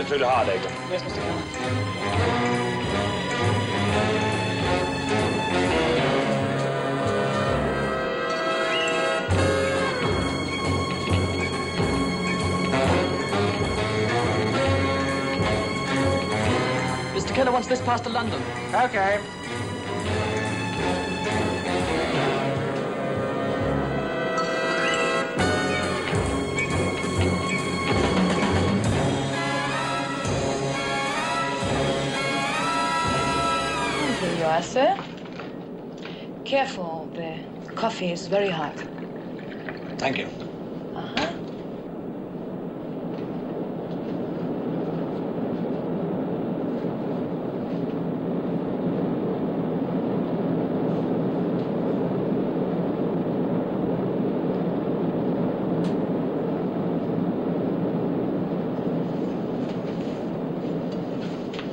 Time through the heart, Agent. Yes, Mr. Keller. Mr. Keller wants this passed to London. Okay. Here you are, sir. Careful, the coffee is very hot. Thank you. Uh-huh.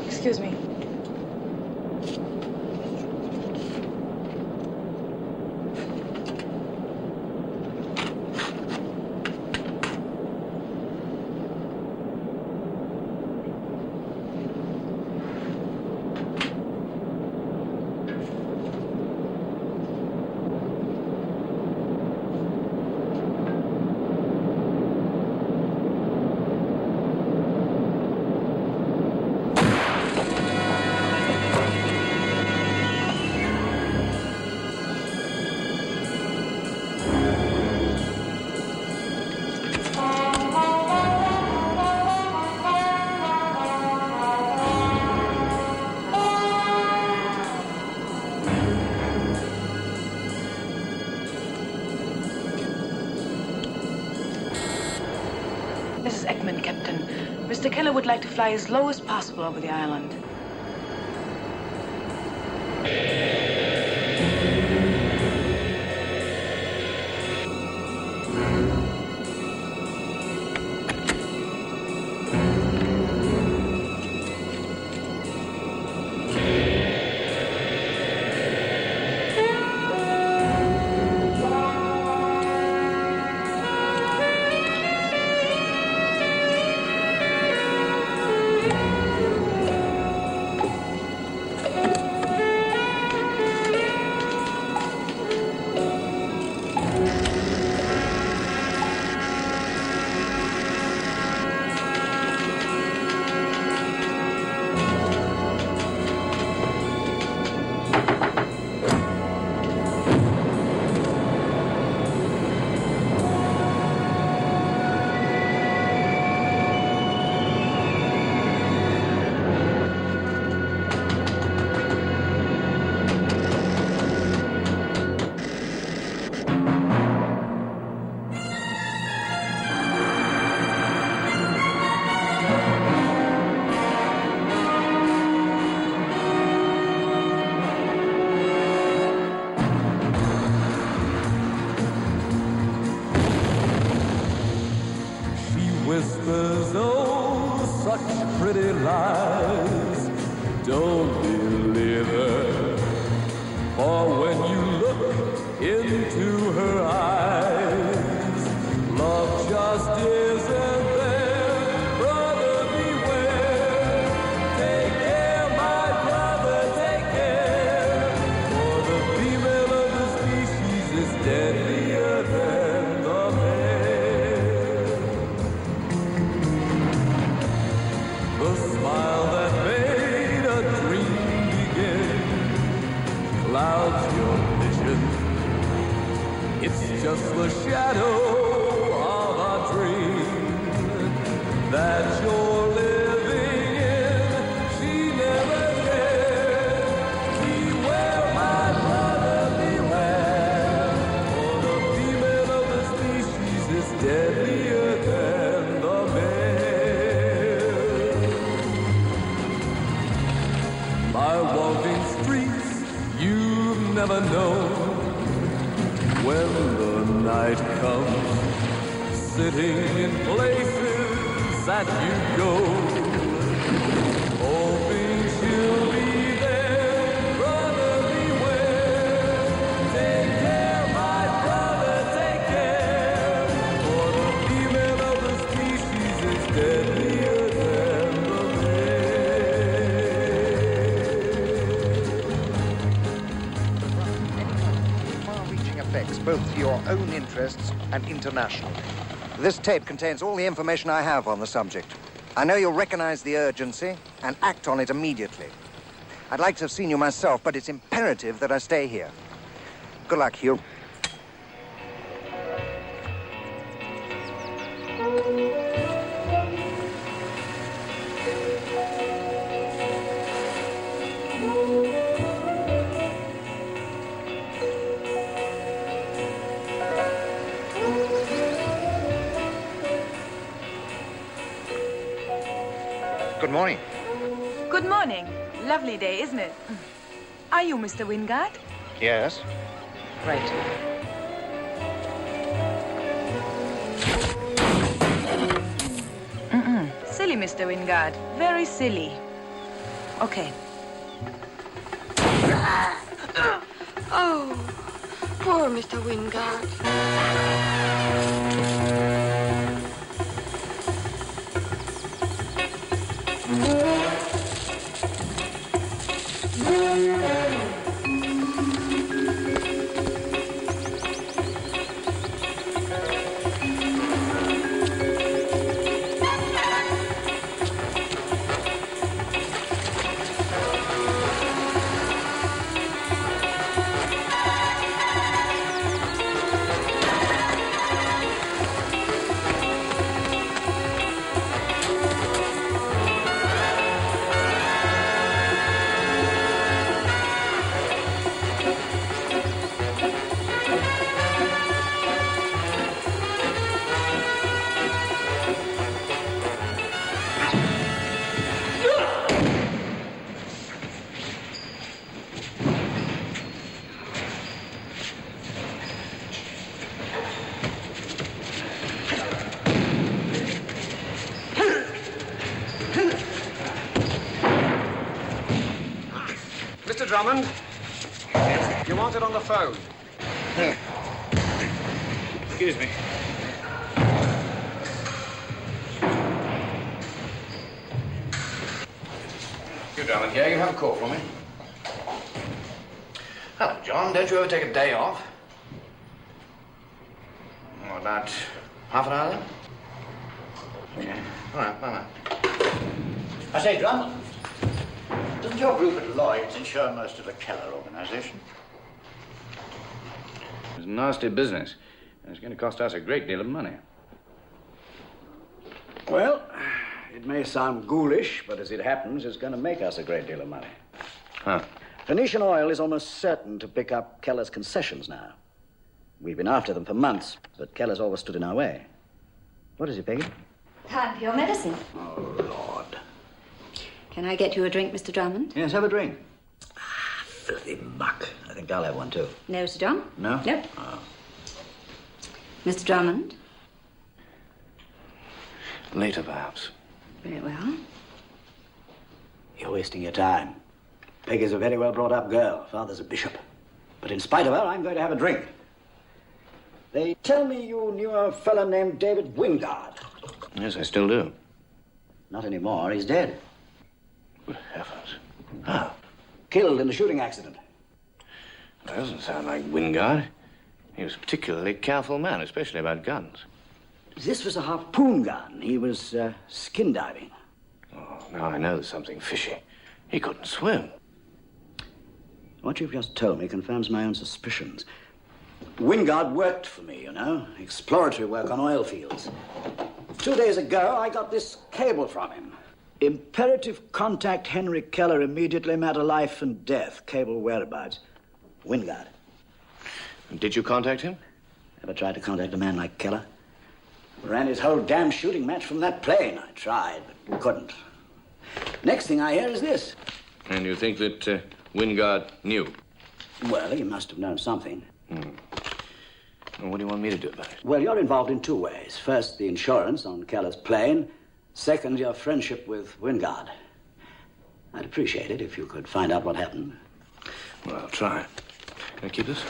Excuse me. Mrs. Ekman, Captain. Mr. Keller would like to fly as low as possible over the island. Whispers, oh, such pretty lies. Don't believe her, for when you look into her eyes, love just isn't there. Brother, beware. Take care, my brother, take care. For the female of the species is deadlier than the male. The smile that made a dream begin clouds your vision. It's just the shadow of a dream that you're living in. She never cared. Beware, my brother, beware. For the female of the species is deadlier than the male. By walking streets you've never known, when the night comes, sitting in places that you go, hoping she'll be there. Brother, beware. Take care, my brother, take care. For the female of the species is deadlier than the both to your own interests and international. This tape contains all the information I have on the subject. I know you'll recognize the urgency and act on it immediately. I'd like to have seen you myself, but it's imperative that I stay here. Good luck, Hugh. Good morning. Good morning. Lovely day, isn't it? Are you Mr. Wingard? Yes. Right. Silly, Mr. Wingard. Very silly. Okay. Oh, poor Mr. Wingard. Mr. Drummond, you want it on the phone. Excuse me. You, Drummond, yeah, you have a call for me. Hello, John. Don't you ever take a day off? What, about half an hour then? Okay. All right, bye-bye. I say, Drummond, doesn't your group at Lloyd's insure most of the Keller organization? It's a nasty business, and it's going to cost us a great deal of money. Well, it may sound ghoulish, but as it happens, it's going to make us a great deal of money. Huh. Phoenician Oil is almost certain to pick up Keller's concessions now. We've been after them for months, but Keller's always stood in our way. What is it, Peggy? Time for your medicine. Oh, Lord. Can I get you a drink, Mr. Drummond? Yes, have a drink. Ah, filthy muck. I think I'll have one, too. No, Sir John? No? No. Oh. Mr. Drummond? Later, perhaps. Very well. You're wasting your time. Peggy's a very well brought up girl. Father's a bishop. But in spite of her, I'm going to have a drink. They tell me you knew a fellow named David Wingard. Yes, I still do. Not anymore. He's dead. Good heavens. How? Killed in a shooting accident. That doesn't sound like Wingard. He was a particularly careful man, especially about guns. This was a harpoon gun. He was skin diving. Oh, now I know there's something fishy. He couldn't swim. What you've just told me confirms my own suspicions. Wingard worked for me, you know. Exploratory work on oil fields. 2 days ago, I got this cable from him. Imperative contact Henry Keller immediately, matter life and death. Cable whereabouts. Wingard. Did you contact him? Ever tried to contact a man like Keller? Ran his whole damn shooting match from that plane. I tried, but couldn't. Next thing I hear is this. And you think that Wingard knew? Well, he must have known something. Well, what do you want me to do about it? Well, you're involved in two ways. First, the insurance on Keller's plane. Second, your friendship with Wingard. I'd appreciate it if you could find out what happened. Well, I'll try. Can I keep this?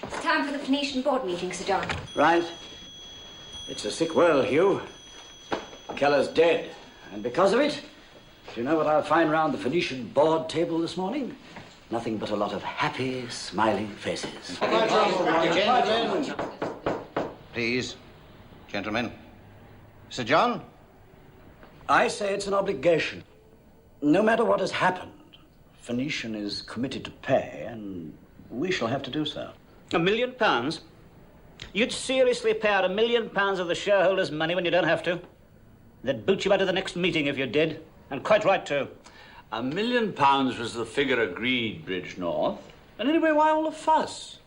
It's time for the Phoenician board meeting, Sir John. Right. It's a sick world, Hugh. Keller's dead. And because of it, do you know what I'll find round the Phoenician board table this morning? Nothing but a lot of happy, smiling faces. Gentlemen. Please. Gentlemen. Sir John? I say it's an obligation. No matter what has happened, Phoenician is committed to pay, and we shall have to do so. £1 million? You'd seriously pay out £1 million of the shareholders' money when you don't have to? They'd boot you out of the next meeting if you did, and quite right too. £1 million was the figure agreed, Bridge North. And anyway, why all the fuss?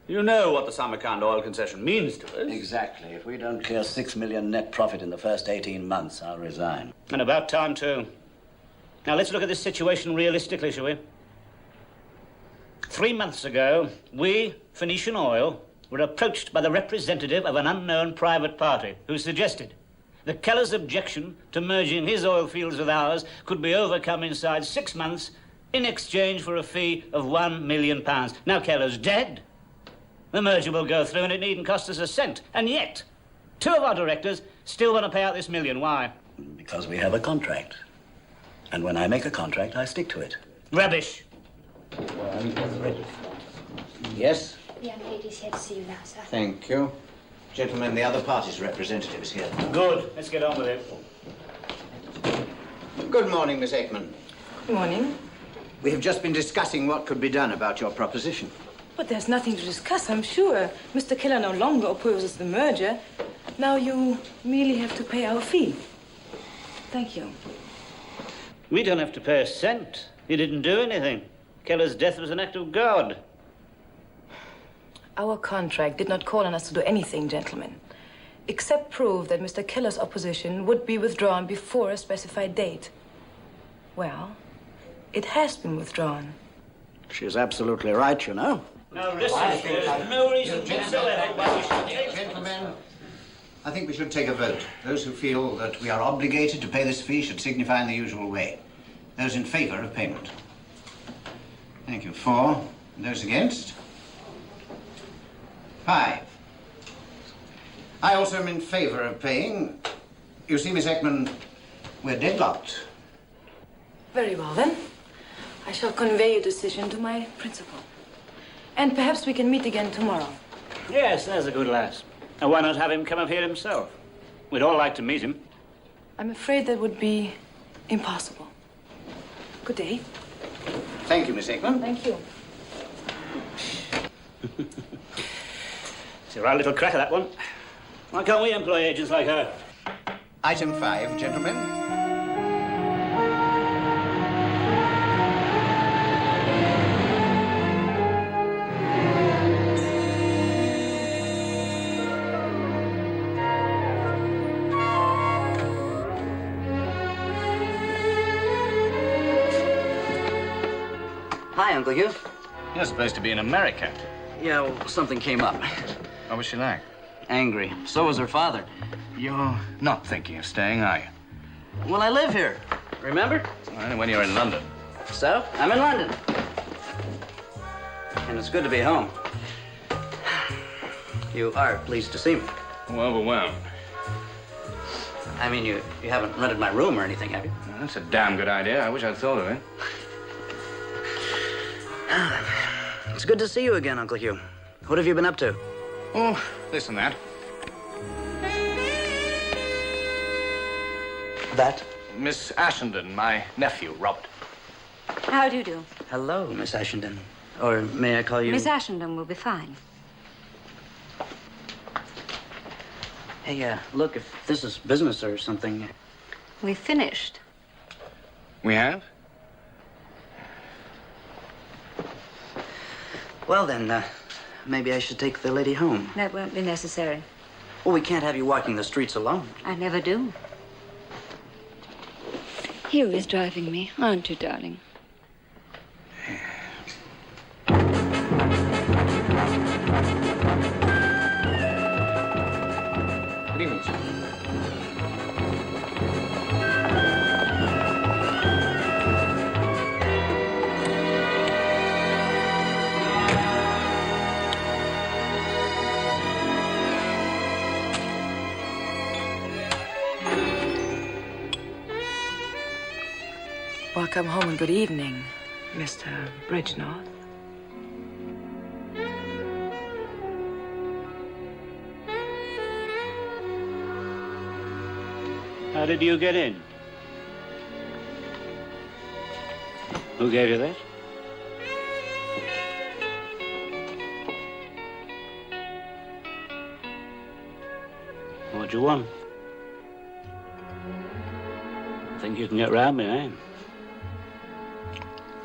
You know what the Samarkand oil concession means to us. Exactly. If we don't clear $6 million net profit in the first 18 months, I'll resign. And about time too. Now let's look at this situation realistically, shall we? 3 months ago, we, Phoenician Oil, were approached by the representative of an unknown private party who suggested that Keller's objection to merging his oil fields with ours could be overcome inside 6 months in exchange for a fee of £1 million. Now Keller's dead. The merger will go through and it needn't cost us a cent. And yet, 2 of our directors still want to pay out this $1 million. Why? Because we have a contract. And when I make a contract, I stick to it. Rubbish. Yes? The young lady's here to see you now, sir. Thank you. Gentlemen, the other party's representative is here. Good. Let's get on with it. Good morning, Miss Ekman. Good morning. We have just been discussing what could be done about your proposition. But there's nothing to discuss, I'm sure. Mr. Keller no longer opposes the merger. Now you merely have to pay our fee. Thank you. We don't have to pay a cent. He didn't do anything. Keller's death was an act of God. Our contract did not call on us to do anything, gentlemen, except prove that Mr. Keller's opposition would be withdrawn before a specified date. Well, it has been withdrawn. She's absolutely right, you know. Now, listen, there's no reason whatsoever why we should take... Gentlemen, I think we should take a vote. Those who feel that we are obligated to pay this fee should signify in the usual way. Those in favor of payment. Thank you. 4. Those against? 5. I also am in favor of paying. You see, Miss Ekman, we're deadlocked. Very well, then. I shall convey your decision to my principal. And perhaps we can meet again tomorrow. Yes, there's a good lass. And why not have him come up here himself? We'd all like to meet him. I'm afraid that would be impossible. Good day. Thank you, Miss Ekman. Thank you. It's a right little cracker, that one. Why can't we employ agents like her? Item 5, gentlemen. Hi, Uncle Hugh. You're supposed to be in America. Yeah, well, something came up. What was she like? Angry. So was her father. You're not thinking of staying, are you? Well, I live here. Remember? Well, when you're in London. So, I'm in London. And it's good to be home. You are pleased to see me. Oh, overwhelmed. I mean, you haven't rented my room or anything, have you? Well, that's a damn good idea. I wish I'd thought of it. It's good to see you again, Uncle Hugh. What have you been up to? Oh, this and that. That? Miss Ashenden, my nephew, Robert. How do you do? Hello, Miss Ashenden. Or may I call you... Miss Ashenden will be fine. Hey, look, if this is business or something... We finished. We have? Well, then, maybe I should take the lady home. That won't be necessary. Well, we can't have you walking the streets alone. I never do. Hugh is driving me, aren't you, darling? Good evening, sir. Welcome home and good evening. Mr. Bridgenorth. How did you get in? Who gave you that? What do you want? Think you can get round me, eh?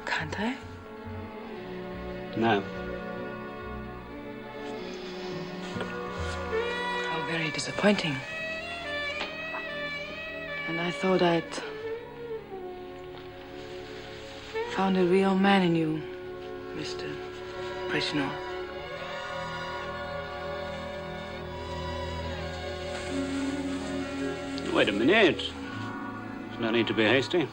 Can't I? No. How very disappointing. And I thought I'd found a real man in you, Mr. Bridgenorth. Wait a minute. There's no need to be hasty.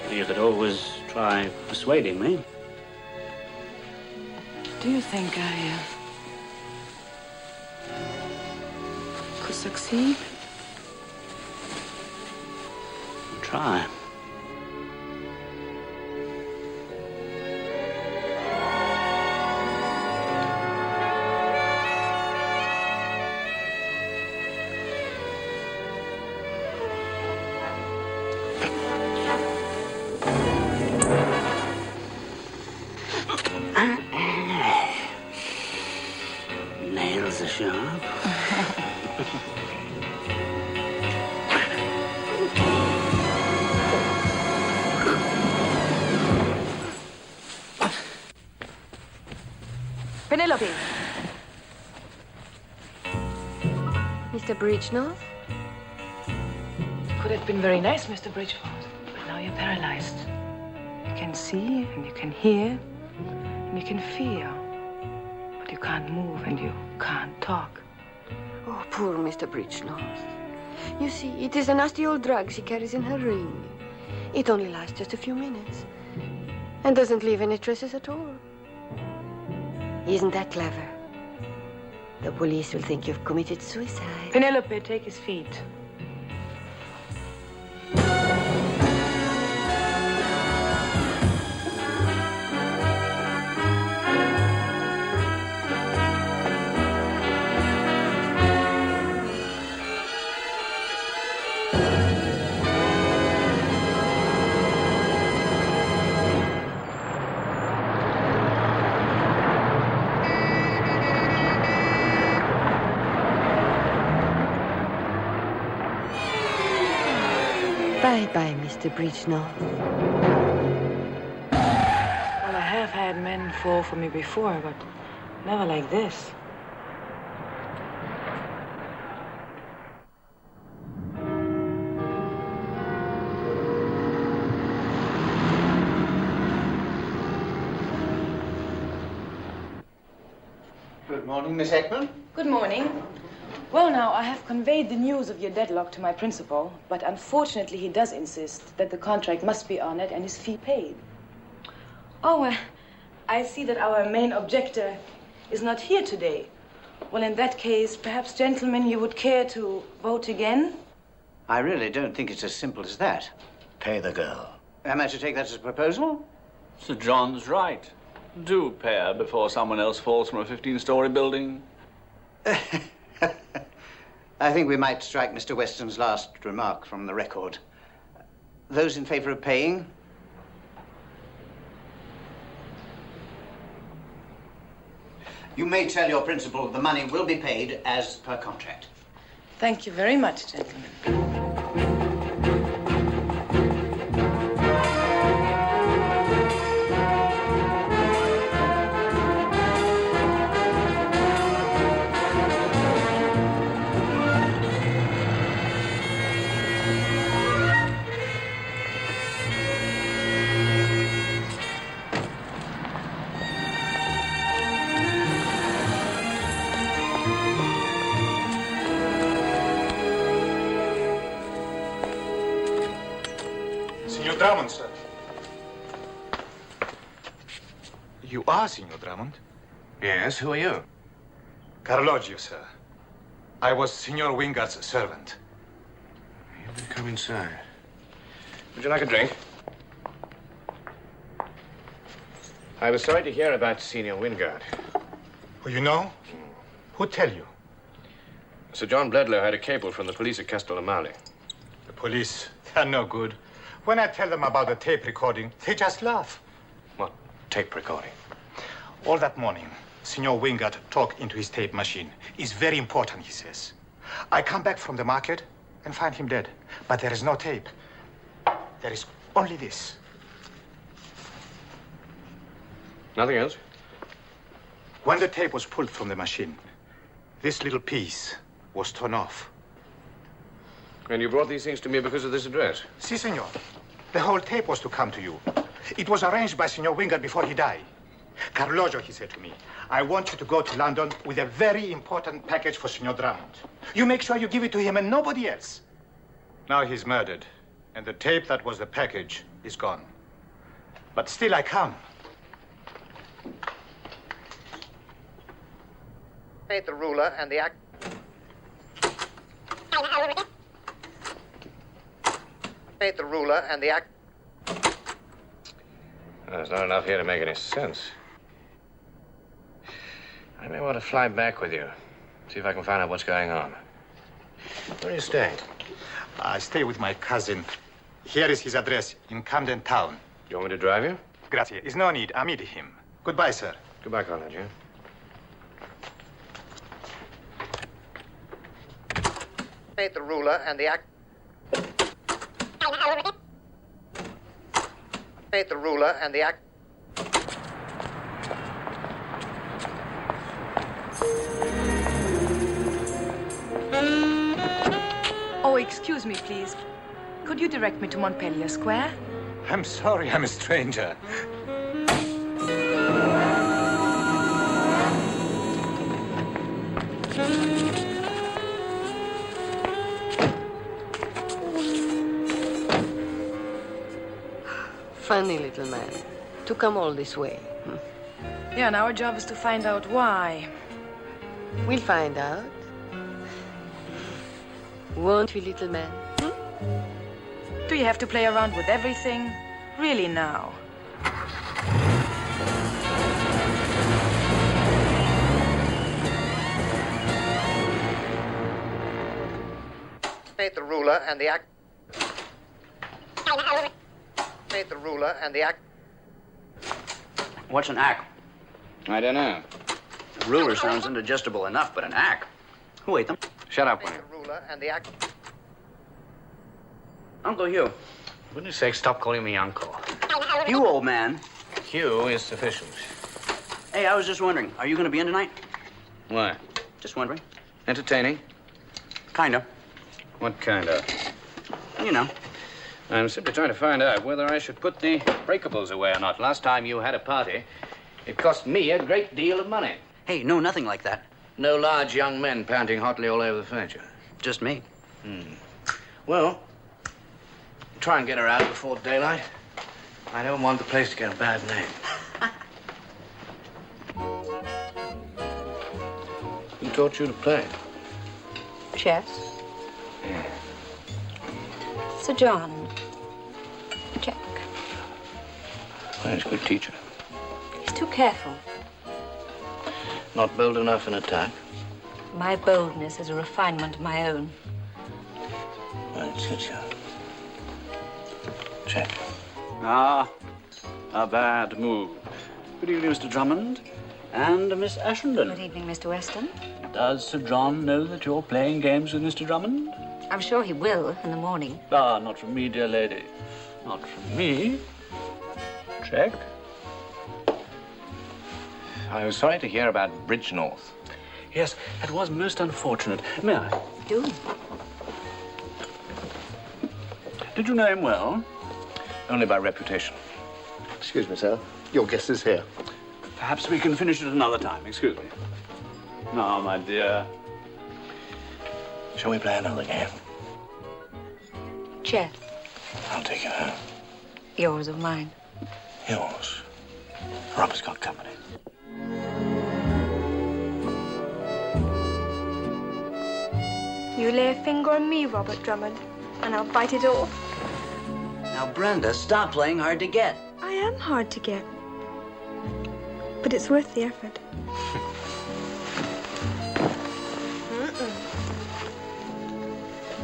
You could always try persuading me. Do you think I could succeed? Try. Nails are sharp. Penelope! Mr. Bridgenorth? Could have been very nice, Mr. Bridgeforth, but now you're paralyzed. You can see, and you can hear, and you can feel, but you can't move and you can't talk. Oh, poor Mr. Bridgenorth. You see, it is a nasty old drug she carries in her ring. It only lasts just a few minutes and doesn't leave any traces at all. Isn't that clever? The police will think you've committed suicide. Penelope, take his feet. Bye-bye, Mr. Bridgenorth. Well, I have had men fall for me before, but never like this. Good morning, Miss Ekman. Good morning. Well, now, I have conveyed the news of your deadlock to my principal, but unfortunately he does insist that the contract must be honored and his fee paid. Oh, I see that our main objector is not here today. Well, in that case, perhaps, gentlemen, you would care to vote again? I really don't think it's as simple as that. Pay the girl. Am I to take that as a proposal? Sir John's right. Do pay her before someone else falls from a 15-story building. I think we might strike Mr. Weston's last remark from the record. Those in favor of paying? You may tell your principal the money will be paid as per contract. Thank you very much, gentlemen. Drummond, sir. You are Signor Drummond? Yes, who are you? Carloggio, sir. I was Signor Wingard's servant. You may come inside. Would you like a drink? I was sorry to hear about Senior Wingard. Who you know? Who tell you? Sir John Deadlier had a cable from the police at Castellamale. The police, they're no good. When I tell them about the tape recording, they just laugh. What tape recording? All that morning, Signor Wingard talked into his tape machine. It's very important, he says. I come back from the market and find him dead. But there is no tape. There is only this. Nothing else? When the tape was pulled from the machine, this little piece was torn off. And you brought these things to me because of this address? Si, senor. The whole tape was to come to you. It was arranged by Signor Wingard before he died. Carloggio, he said to me, I want you to go to London with a very important package for Signor Drummond. You make sure you give it to him and nobody else. Now he's murdered, and the tape that was the package is gone. But still I come. Made the ruler and the act. Made the ruler and the act. There's not enough here to make any sense. I may want to fly back with you. See if I can find out what's going on. Where are you staying? I stay with my cousin. Here is his address in Camden Town. You want me to drive you? Grazie. Is no need. I meet him. Goodbye, sir. Goodbye, Carloggio. Made the ruler and the act. Made the ruler and the act. Oh, excuse me, please. Could you direct me to Montpellier Square? I'm sorry, I'm a stranger. Funny little man. To come all this way. Yeah, and our job is to find out why. We'll find out. Won't we, little man? Do you have to play around with everything? Really now? Made the ruler and the act. Made the ruler and the act. What's an ack? I don't know. A ruler sounds indigestible enough, but an ack? Who ate them? Shut up, Made will you? the ruler and the act. Uncle Hugh. For goodness sake, stop calling me uncle. Hugh, old man. Hugh is sufficient. Hey, I was just wondering, are you going to be in tonight? Why? Just wondering. Entertaining? Kinda. What kind of? You know. I'm simply trying to find out whether I should put the breakables away or not. Last time you had a party, it cost me a great deal of money. Hey, no, nothing like that. No large young men panting hotly all over the furniture. Just me. Well, try and get her out before daylight. I don't want the place to get a bad name. Who taught you to play? Chess. Yeah. Sir John. Check. Well, he's a good teacher. He's too careful. Not bold enough in attack. My boldness is a refinement of my own. Well, it suits you. Check. Ah, a bad move. Good evening, Mr. Drummond. And Miss Ashenden. Good evening, Mr. Weston. Does Sir John know that you're playing games with Mr. Drummond? I'm sure he will in the morning. Ah, not from me, dear lady. Not from me. Check. I was sorry to hear about Bridge North. Yes, that was most unfortunate. May I? Do. Did you know him well? Only by reputation. Excuse me, sir. Your guest is here. Perhaps we can finish it another time. Excuse me. Now, my dear. Shall we play another game? Chess. I'll take you home. Yours or mine? Yours. Robert's got company. You lay a finger on me, Robert Drummond, and I'll bite it off. Now, Brenda, stop playing hard to get. I am hard to get. But it's worth the effort.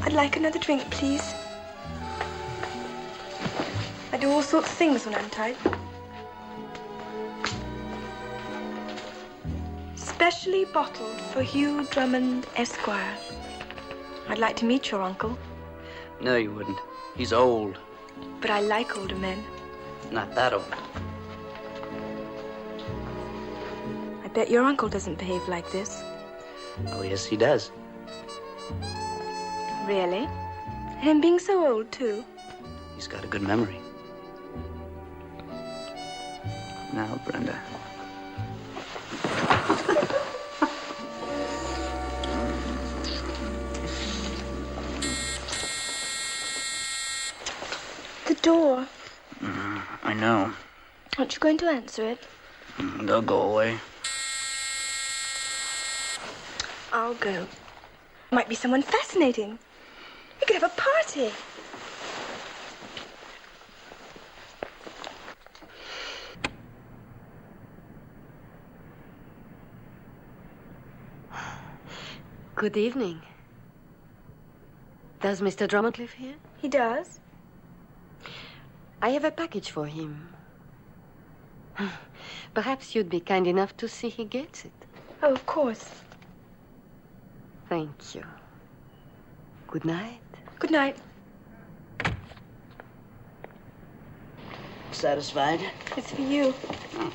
I'd like another drink, please. I do all sorts of things when I'm tight. Specially bottled for Hugh Drummond, Esquire. I'd like to meet your uncle. No, you wouldn't. He's old. But I like older men. Not that old. I bet your uncle doesn't behave like this. Oh, yes, he does. Really? Him being so old, too? He's got a good memory. Now, Brenda. The door. I know. Aren't you going to answer it? They'll go away. I'll go. Might be someone fascinating. We could have a party. Good evening. Does Mr. Drummond live here? He does. I have a package for him. Perhaps you'd be kind enough to see he gets it. Oh, of course. Thank you. Good night. Good night. Satisfied? It's for you. Oh.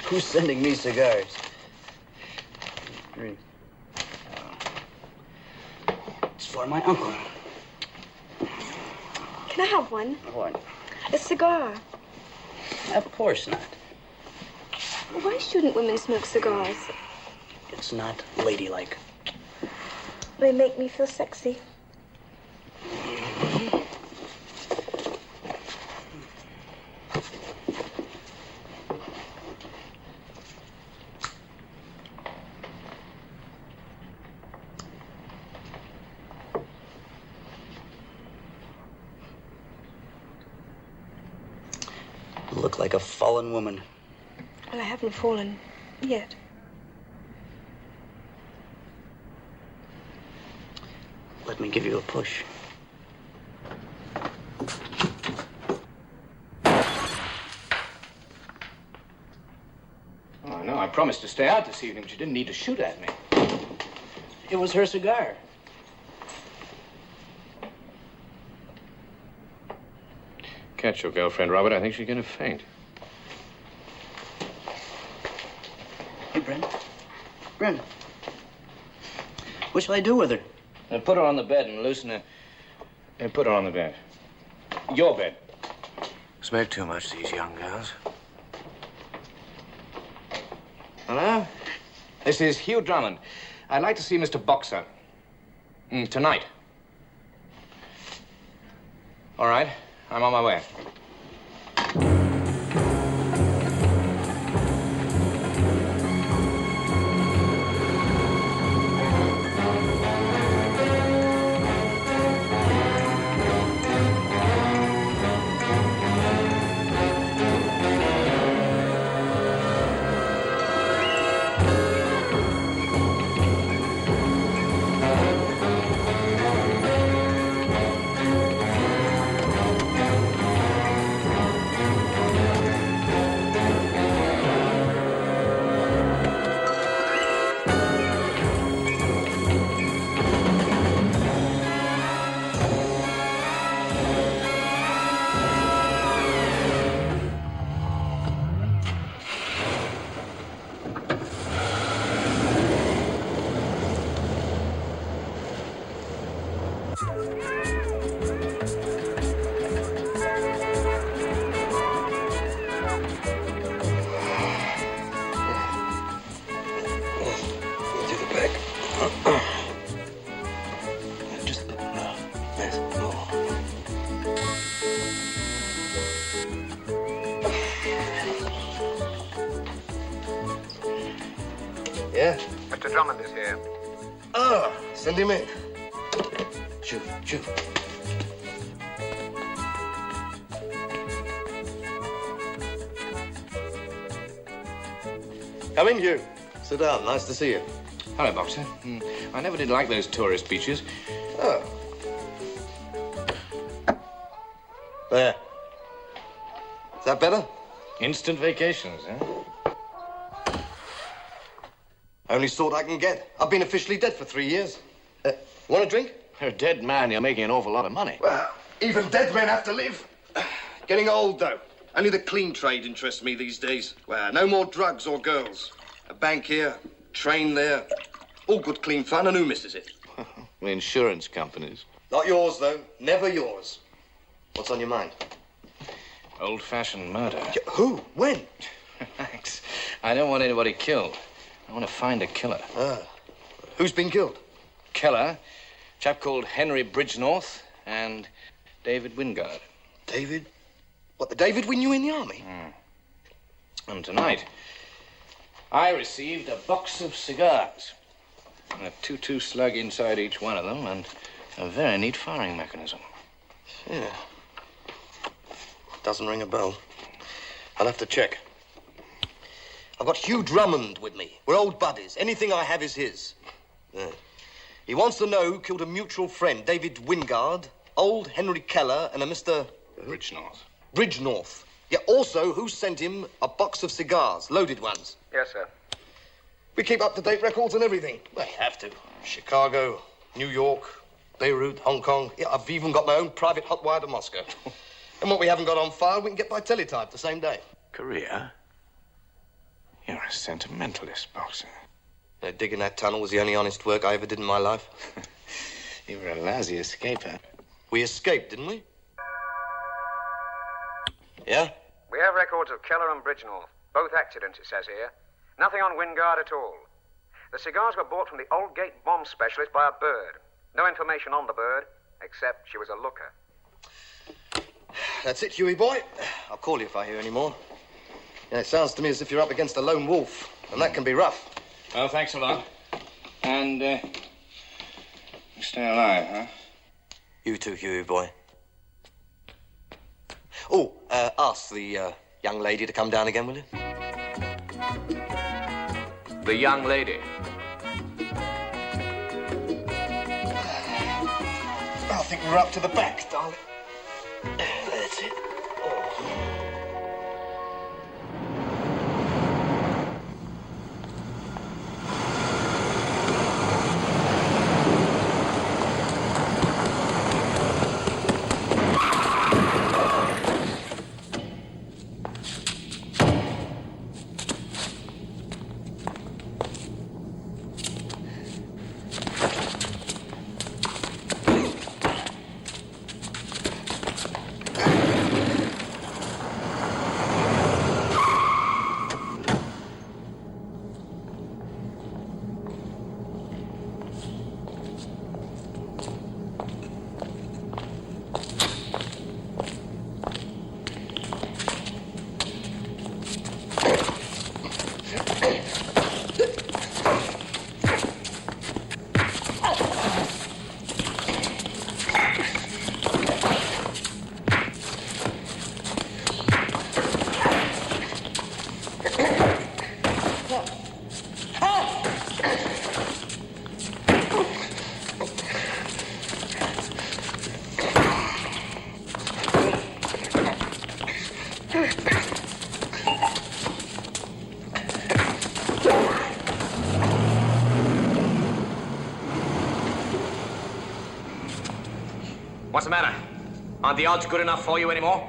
Who's sending me cigars? It's for my uncle. Can I have one? What? A cigar. Of course not. Why shouldn't women smoke cigars? It's not ladylike. They make me feel sexy. You look like a fallen woman. Well, I haven't fallen yet. Let me give you a push. Oh, no, I promised to stay out this evening, but you didn't need to shoot at me. It was her cigar. Catch your girlfriend, Robert. I think she's going to faint. Hey, Brenda. Brenda. What shall I do with her? Now put her on the bed and loosen her. And put her on the bed. Your bed. Smoke too much, these young girls. Hello? This is Hugh Drummond. I'd like to see Mr. Boxer. Tonight. All right. I'm on my way. Yes? Mr. Drummond is here. Oh, Send him in. Shoo. Come in, you. Sit down. Nice to see you. Hello, Boxer. I never did like those tourist beaches. Oh. There. Is that better? Instant vacations, eh? Only sort I can get. I've been officially dead for 3 years. Want a drink? You're a dead man. You're making an awful lot of money. Well, even dead men have to live. Getting old, though. Only the clean trade interests me these days. Well, no more drugs or girls. A bank here, train there. All good, clean fun, and who misses it? Insurance companies. Not yours, though. Never yours. What's on your mind? Old-fashioned murder. Who? When? Max, I don't want anybody killed. I want to find a killer. Who's been killed? Killer, chap called Henry Bridgenorth and David Wingard. David? What, the David when you were in the army? And tonight, I received a box of cigars. A 2-2 slug inside each one of them and a very neat firing mechanism. Yeah. Doesn't ring a bell. I'll have to check. I've got Hugh Drummond with me. We're old buddies. Anything I have is his. He wants to know who killed a mutual friend, David Wingard, old Henry Keller, and a Mr. Bridgenorth. Bridgenorth. Yeah, also, who sent him a box of cigars, loaded ones? Yes, sir. We keep up-to-date records and everything. Well, you have to. Chicago, New York, Beirut, Hong Kong. Yeah, I've even got my own private hot wire to Moscow. And what we haven't got on file, we can get by teletype the same day. Korea? You're a sentimentalist, Boxer. Digging that tunnel was the only honest work I ever did in my life. You were a lousy escaper. We escaped, didn't we? Yeah? We have records of Keller and Bridgenorth. Both accidents, it says here. Nothing on Wingard at all. The cigars were bought from the Aldgate bomb specialist by a bird. No information on the bird, except she was a looker. That's it, Huey boy. I'll call you if I hear any more. Yeah, it sounds to me as if you're up against a lone wolf, and that can be rough. Well, thanks a lot. And, stay alive, huh? You too, Huey boy. Oh, ask the young lady to come down again, will you? The young lady. I think we're up to the back, darling. That's it. What's the matter? Aren't the odds good enough for you anymore?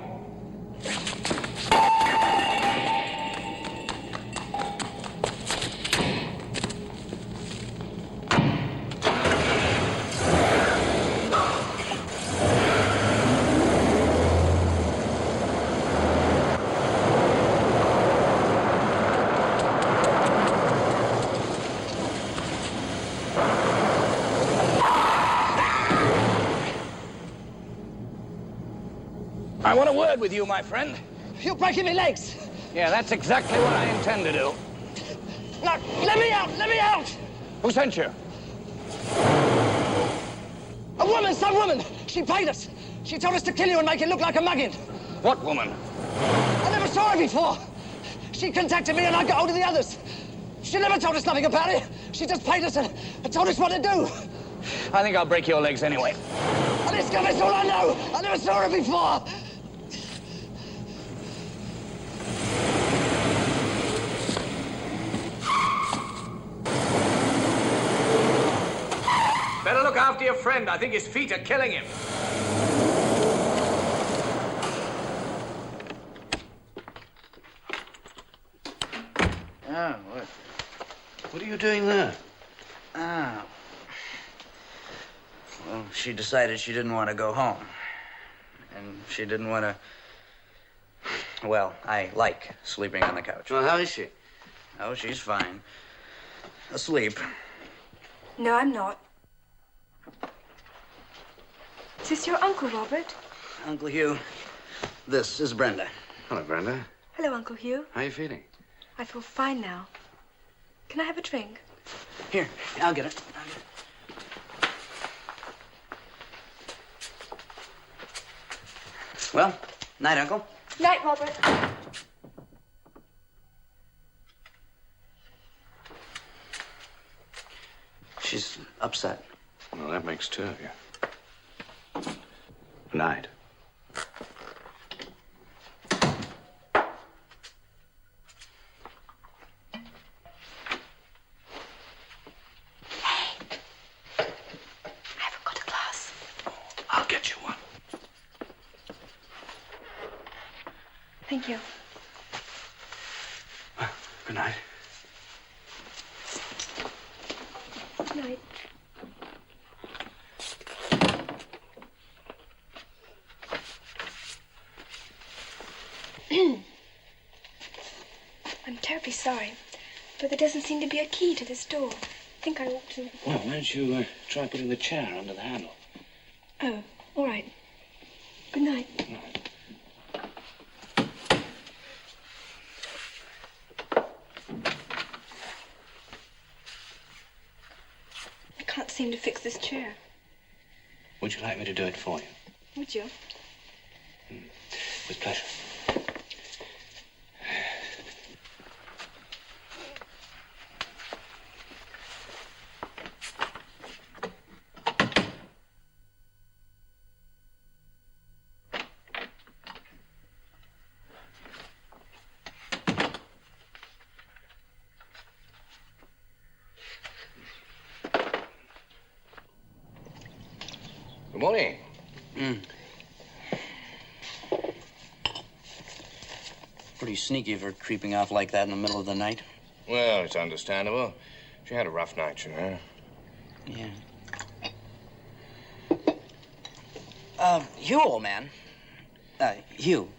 I want a word with you, my friend. You're breaking my legs. Yeah, that's exactly what I intend to do. No, let me out! Let me out! Who sent you? Some woman! She paid us! She told us to kill you and make it look like a mugging. What woman? I never saw her before. She contacted me and I got hold of the others. She never told us nothing about it. She just paid us and told us what to do. I think I'll break your legs anyway. And this is all I know. I never saw her before. Better look after your friend. I think his feet are killing him. Oh, what are you doing there? Ah. Well, she decided she didn't want to go home. And she didn't want to... Well, I like sleeping on the couch. Well, how is she? Oh, she's fine. Asleep. No, I'm not. Is this your Uncle Robert? Uncle Hugh, this is Brenda. Hello, Brenda. Hello, Uncle Hugh. How are you feeling? I feel fine now. Can I have a drink? Here, I'll get it. Well, night, Uncle. Night, Robert. She's upset. Well, that makes two of you. Night. I'll get you one. Thank you. Good night. Good night. I'm terribly sorry, but there doesn't seem to be a key to this door. I think I ought to... Well, why don't you try putting the chair under the handle? Oh, all right. Good night. I can't seem to fix this chair. Would you like me to do it for you? Would you? With pleasure. Good morning. Pretty sneaky for creeping off like that in the middle of the night. Well, it's understandable. She had a rough night, you know. Yeah. Hugh, old man. Hugh.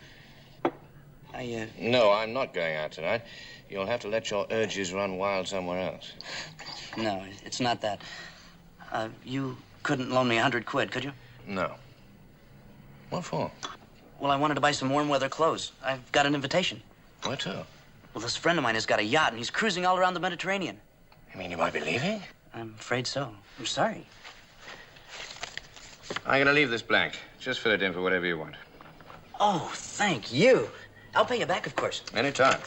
No, I'm not going out tonight. You'll have to let your urges run wild somewhere else. No, it's not that. You couldn't loan me £100, could you? No. What for? Well, I wanted to buy some warm weather clothes. I've got an invitation. Where to? Well, this friend of mine has got a yacht, and he's cruising all around the Mediterranean. You mean you might be leaving? I'm afraid so. I'm sorry. I'm going to leave this blank. Just fill it in for whatever you want. Oh, thank you. I'll pay you back, of course. Anytime.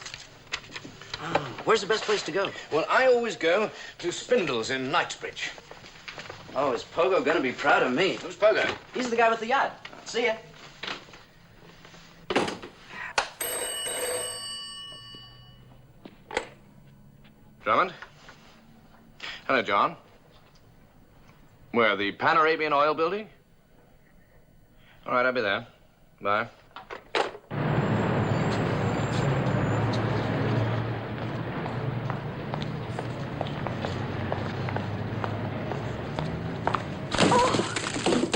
Oh, where's the best place to go? Well, I always go to Spindle's in Knightsbridge. Oh, is Pogo gonna be proud of me? Who's Pogo? He's the guy with the yacht. See ya. Drummond? Hello, John. Where, the Pan-Arabian Oil Building? All right, I'll be there. Bye.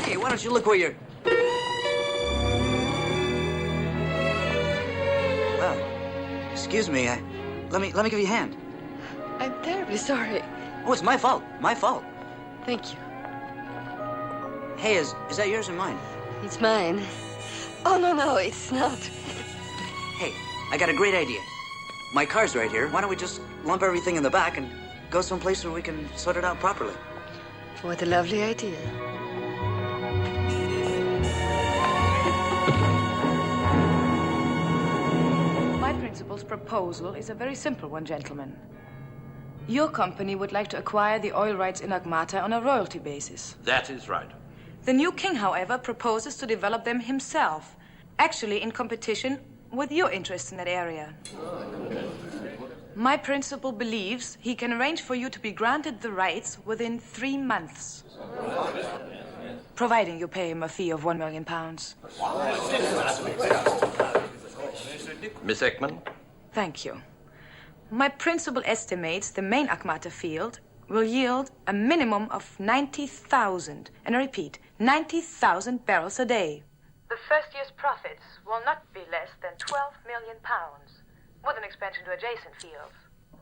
Hey, why don't you look where you're... Well, excuse me. Let me give you a hand. I'm terribly sorry. Oh, it's my fault. My fault. Thank you. Hey, is that yours or mine? It's mine. Oh, no, it's not. Hey, I got a great idea. My car's right here. Why don't we just lump everything in the back and go someplace where we can sort it out properly? What a lovely idea. principal's proposal is a very simple one, gentlemen. Your company would like to acquire the oil rights in Akmata on a royalty basis. That is right. The new king, however, proposes to develop them himself, actually in competition with your interests in that area. My principal believes he can arrange for you to be granted the rights within 3 months, providing you pay him a fee of £1 million. Miss Ekman? Thank you. My principal estimates the main Akmata field will yield a minimum of 90,000, and I repeat, 90,000 barrels a day. The first year's profits will not be less than £12 million, with an expansion to adjacent fields.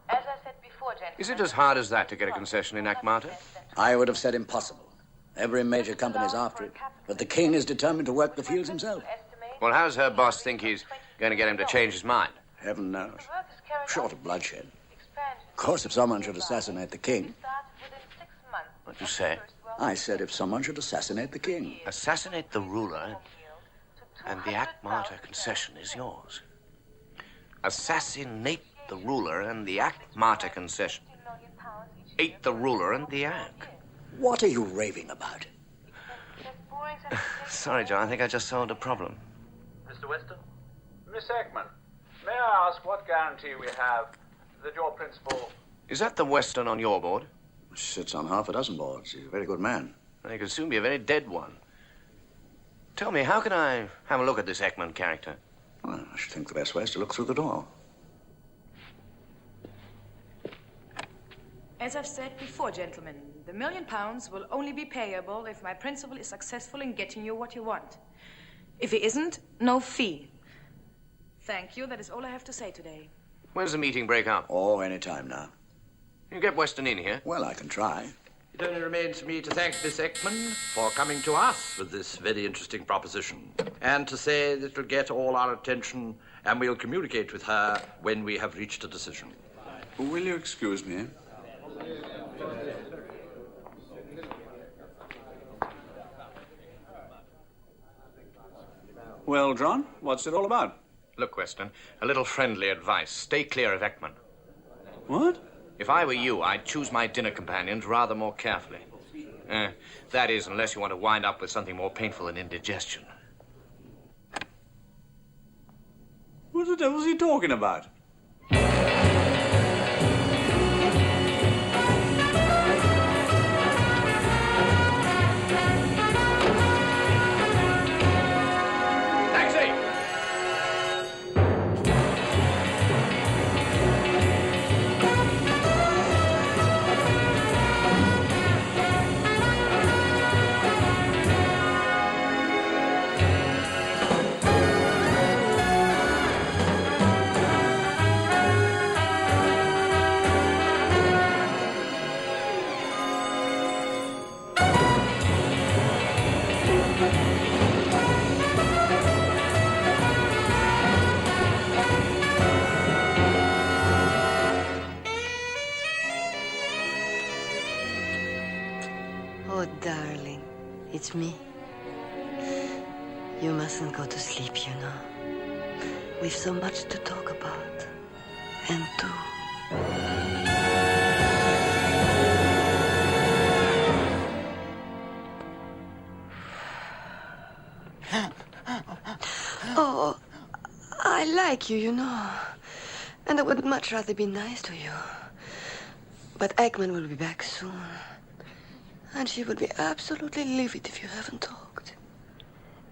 As I said before, gentlemen... Is it as hard as that to get a concession in Akmata? I would have said impossible. Every major company's after it, but the king is determined to work the fields himself. Well, how does her boss think he's going to get him to change his mind? Heaven knows. Short of bloodshed. Of course, if someone should assassinate the king... What'd you say? I said if someone should assassinate the king. Assassinate the ruler, and the Akmata concession is yours. Assassinate the ruler, and the Akmata concession. Ate the ruler and the Ak. What are you raving about? Sorry, John, I think I just solved a problem. Mr. Weston? Miss Ekman, may I ask what guarantee we have that your principal... Is that the Western on your board? Sits on half a dozen boards. He's a very good man. Well, he could soon be a very dead one. Tell me, how can I have a look at this Ekman character? Well, I should think the best way is to look through the door. As I've said before, gentlemen, the £1 million will only be payable if my principal is successful in getting you what you want. If he isn't, no fee. Thank you. That is all I have to say today. When's the meeting break up? Oh, any time now. You get Weston in here? Well, I can try. It only remains for me to thank Miss Ekman for coming to us with this very interesting proposition, and to say that it'll get all our attention, and we'll communicate with her when we have reached a decision. Will you excuse me? Well, John, what's it all about? Look, Weston, a little friendly advice. Stay clear of Ekman. What? If I were you, I'd choose my dinner companions rather more carefully. That is, unless you want to wind up with something more painful than indigestion. What the devil's he talking about? Oh, darling, it's me. You mustn't go to sleep, you know. We've so much to talk about and do. Oh, I like you, you know. And I would much rather be nice to you. But Ekman will be back soon. And she would be absolutely livid if you haven't talked.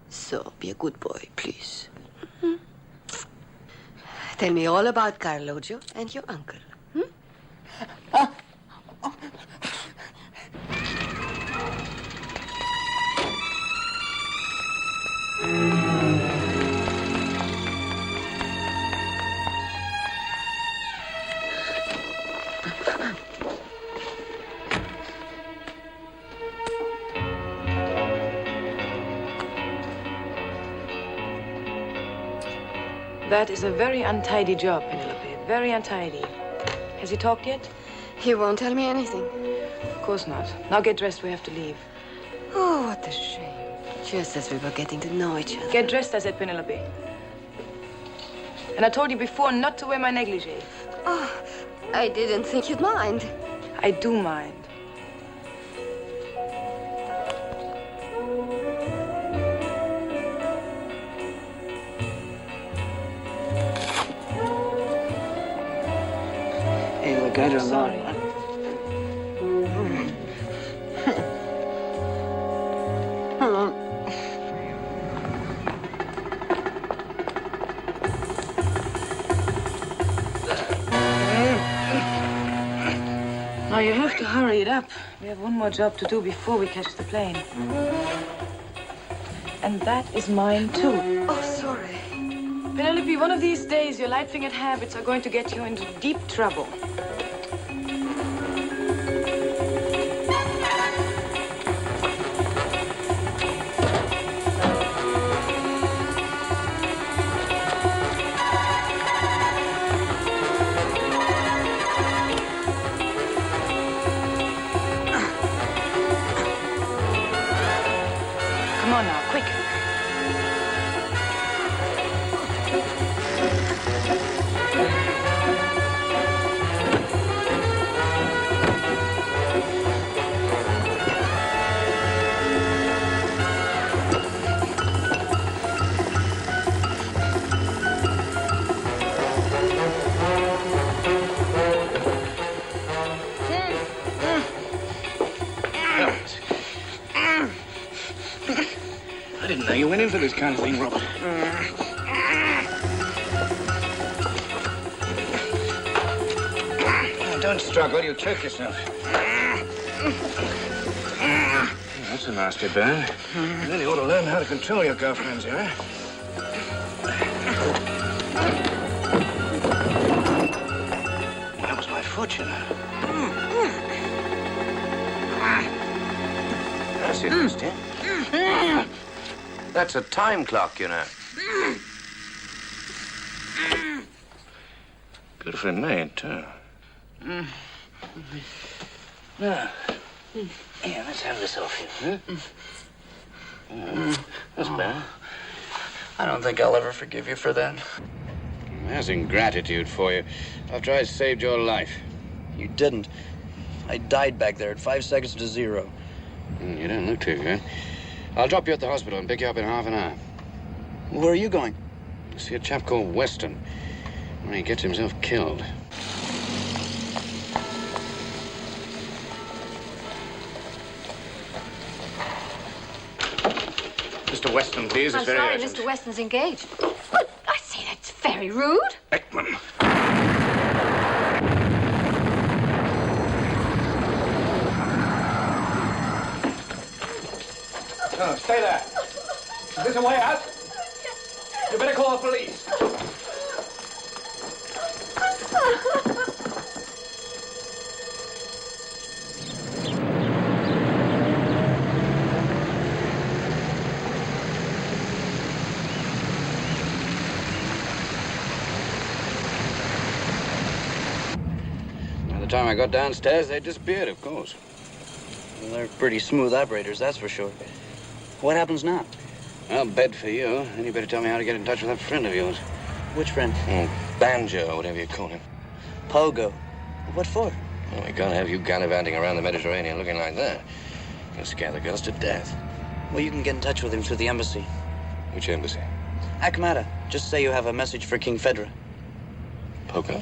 So, be a good boy, please. Mm-hmm. Tell me all about Carlogio and your uncle. That is a very untidy job, Penelope. Very untidy. Has he talked yet? He won't tell me anything. Of course not. Now get dressed. We have to leave. Oh, what a shame. Just as we were getting to know each other. Get dressed, I said, Penelope. And I told you before not to wear my negligee. Oh, I didn't think you'd mind. I do mind. Hey, look, I don't know. Now you have to hurry it up. We have one more job to do before we catch the plane. And that is mine too. Oh, sorry. Penelope, one of these days your light-fingered habits are going to get you into deep trouble. Come on now, quick. I didn't know you went in for this kind of thing, Robert. Oh, don't struggle, you'll choke yourself. That's a nasty burn. You really ought to learn how to control your girlfriends, you know? That was my foot, you know. That's interesting. That's a time clock, you know. Beautifully made, too. Now, here, let's have this off you, huh? That's better. I don't think I'll ever forgive you for that. That's ingratitude for you, after I saved your life. You didn't. I died back there at 5 seconds to 0. You don't look too good. I'll drop you at the hospital and pick you up in half an hour. Where are you going? To see a chap called Weston, when he gets himself killed. Mr. Weston, please. I'm It's very sorry, urgent. Mr. Weston's engaged. But I say that's very rude. Beckman. No, stay there. Is this a way out? You better call the police. By the time I got downstairs, they disappeared, of course. Well, they're pretty smooth operators, that's for sure. What happens now? I'll bet for you. Then you better tell me how to get in touch with that friend of yours. Which friend? Banjo, or whatever you call him. Pogo. What for? Well, we can't have you gallivanting around the Mediterranean looking like that. You'll scare the girls to death. Well, you can get in touch with him through the embassy. Which embassy? Akamata. Just say you have a message for King Fedra. Pogo?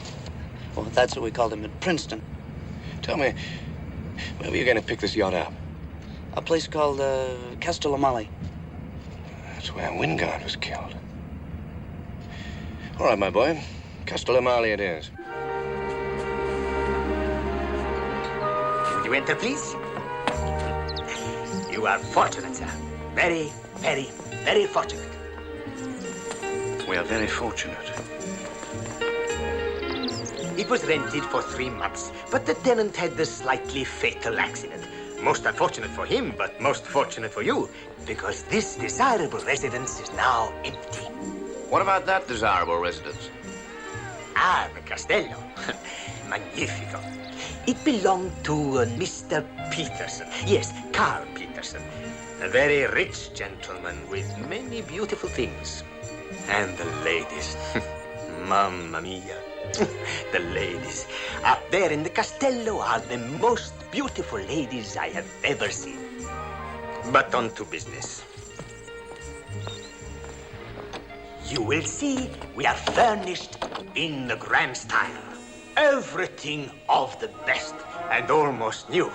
Well, that's what we called him at Princeton. Tell me, where were you going to pick this yacht up? A place called Castellamale. That's where Wingard was killed. All right, my boy. Castellamale it is. Will you enter, please? You are fortunate, sir. Very, very, very fortunate. We are very fortunate. It was rented for 3 months, but the tenant had this slightly fatal accident. Most unfortunate for him, but most fortunate for you, because this desirable residence is now empty. What about that desirable residence? Ah, the Castello. Magnifico. It belonged to Mr. Peterson. Yes, Carl Peterson. A very rich gentleman with many beautiful things. And the ladies. Mamma mia. The ladies. Up there in the castello are the most beautiful ladies I have ever seen. But on to business. You will see we are furnished in the grand style. Everything of the best and almost new.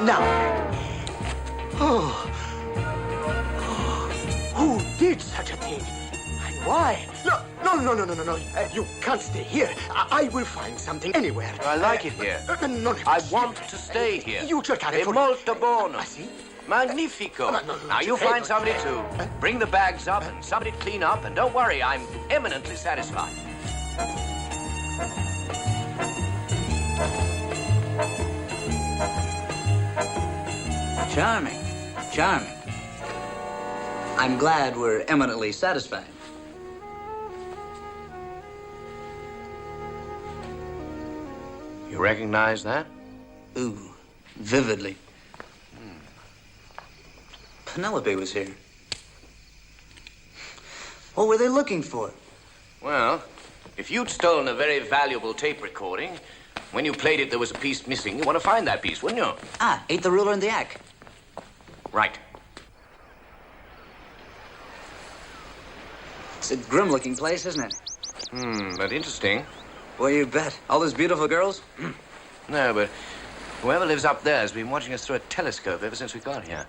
Now, who did such a thing? And why? No. You can't stay here. I will find something anywhere. I like it here. No. I want to stay here. You cercare È for... molto buono. Ah, sì? Magnifico. Now you find somebody to bring the bags up and somebody to clean up, and don't worry, I'm eminently satisfied. Charming. I'm glad we're eminently satisfied. You recognize that? Ooh, vividly. Penelope was here. What were they looking for? Well, if you'd stolen a very valuable tape recording, when you played it there was a piece missing, you want to find that piece, wouldn't you? Ah, ate the ruler in the act. Right. It's a grim-looking place, isn't it? But interesting. Well, you bet. All those beautiful girls? No, but whoever lives up there has been watching us through a telescope ever since we got here.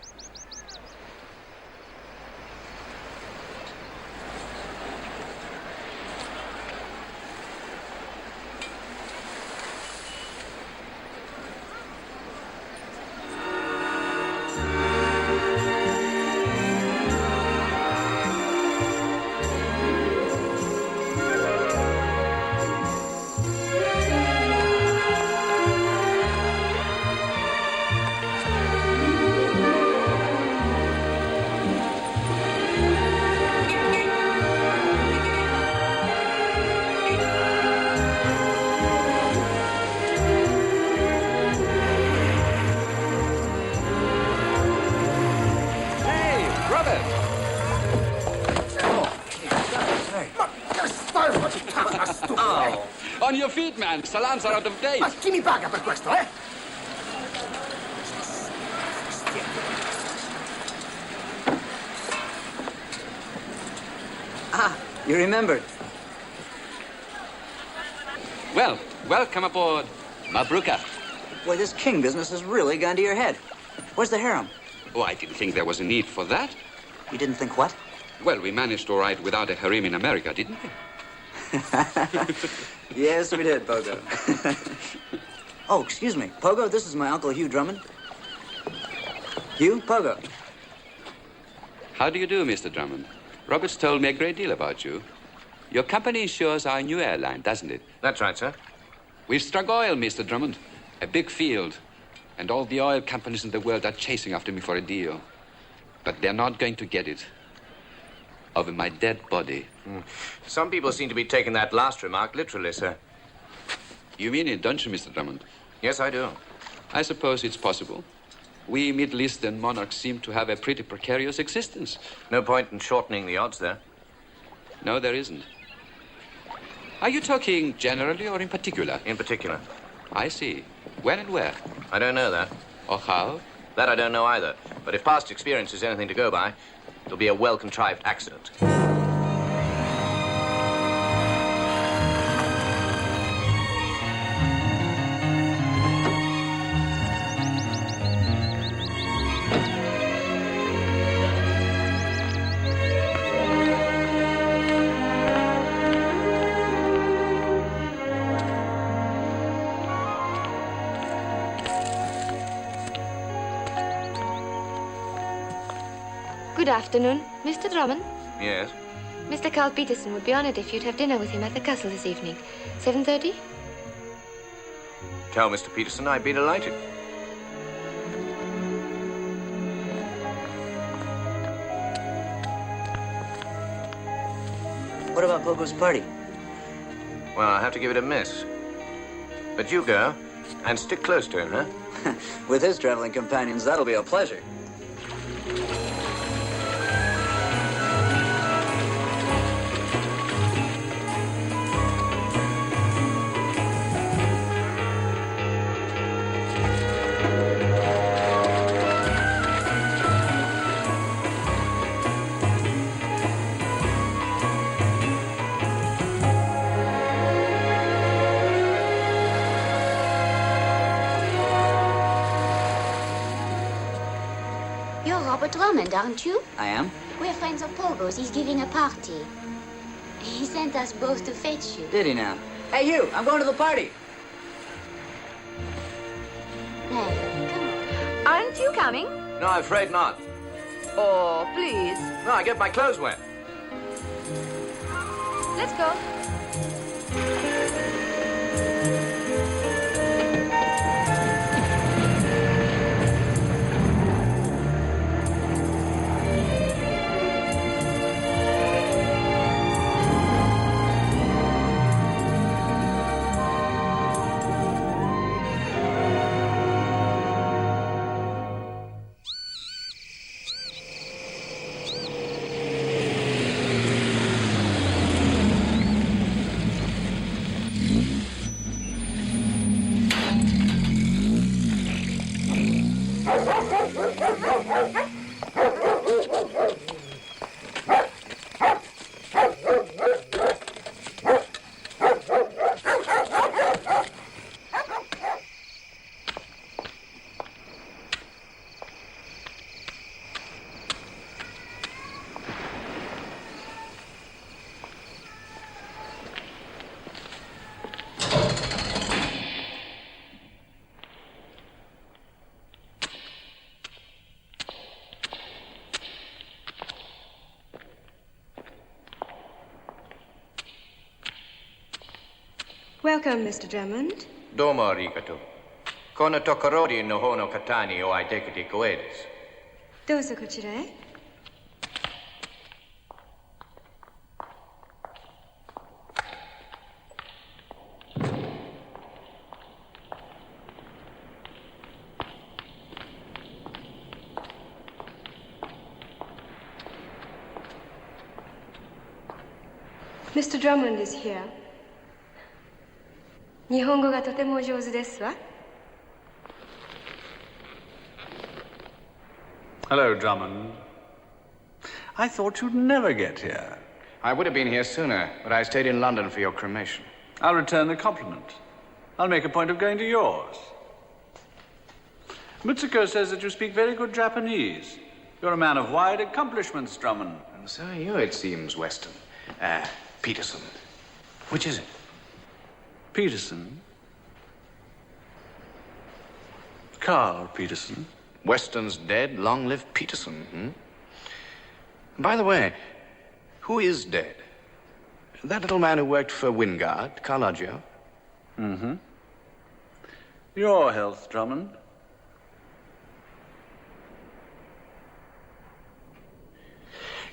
On your feet, man. Salams are out of date. Ma chi mi paga per questo, eh? Ah, you remembered. Well, welcome aboard, Mabruka. Boy, this king business has really gone to your head. Where's the harem? Oh, I didn't think there was a need for that. You didn't think what? Well, we managed all right without a harem in America, didn't we? Yes, we did, Pogo. Oh, excuse me. Pogo, this is my Uncle Hugh Drummond. Hugh, Pogo. How do you do, Mr. Drummond? Roberts told me a great deal about you. Your company insures our new airline, doesn't it? That's right, sir. We've struck oil, Mr. Drummond. A big field. And all the oil companies in the world are chasing after me for a deal. But they're not going to get it. Over my dead body. Some people seem to be taking that last remark literally, sir. You mean it, don't you, Mr. Drummond? Yes, I do. I suppose it's possible. We Middle Eastern monarchs seem to have a pretty precarious existence. No point in shortening the odds there. No, there isn't. Are you talking generally or in particular? In particular. I see. When and where? I don't know that. Or how? That I don't know either. But if past experience is anything to go by, it'll be a well-contrived accident. Good afternoon, Mr. Drummond. Yes? Mr. Carl Peterson would be honored if you'd have dinner with him at the castle this evening. 7:30? Tell Mr. Peterson I'd be delighted. What about Pogo's party? Well, I'll have to give it a miss. But you go, and stick close to him, huh? With his traveling companions, that'll be a pleasure. Drummond, aren't you? I am. We're friends of Pogo's. He's giving a party. He sent us both to fetch you. Did he now? Hey, you, I'm going to the party. Aren't you coming? No, I'm afraid not. Oh, please. No, I get my clothes wet. Let's go. Welcome, Mr. Drummond. Domo arigato. Kono tokorori no hono katani o aidekati koedes. どうぞこちらへ。Mr. Drummond is here. 日本語がとてもお上手ですわ。Hello, Drummond. I thought you'd never get here. I would have been here sooner, but I stayed in London for your cremation. I'll return the compliment. I'll make a point of going to yours. Mitsuko says that you speak very good Japanese. You're a man of wide accomplishments, Drummond. And so are you, it seems, Weston. Peterson. Which is it? Peterson? Carl Peterson. Weston's dead, long live Peterson, By the way, who is dead? That little man who worked for Wingard, Carloggio? Mm-hmm. Your health, Drummond.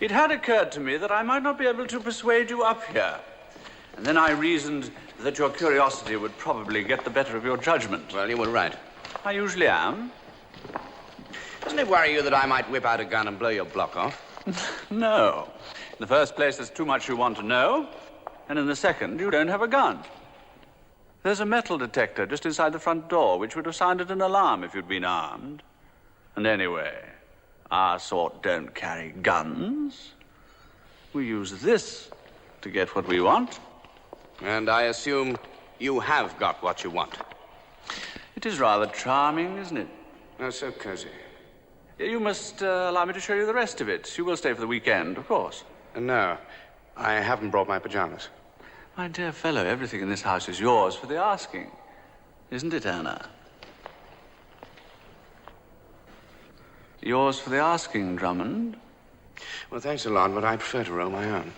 It had occurred to me that I might not be able to persuade you up here. And then I reasoned that your curiosity would probably get the better of your judgment. Well, you were right. I usually am. Doesn't it worry you that I might whip out a gun and blow your block off? No. In the first place, there's too much you want to know. And in the second, you don't have a gun. There's a metal detector just inside the front door, which would have sounded an alarm if you'd been armed. And anyway, our sort don't carry guns. We use this to get what we want. And I assume you have got what you want. It is rather charming, isn't it? Oh, so cozy. You must allow me to show you the rest of it. You will stay for the weekend, of course. No, I haven't brought my pajamas. My dear fellow, everything in this house is yours for the asking. Isn't it, Anna? Yours for the asking, Drummond. Well, thanks a lot, but I prefer to roll my own.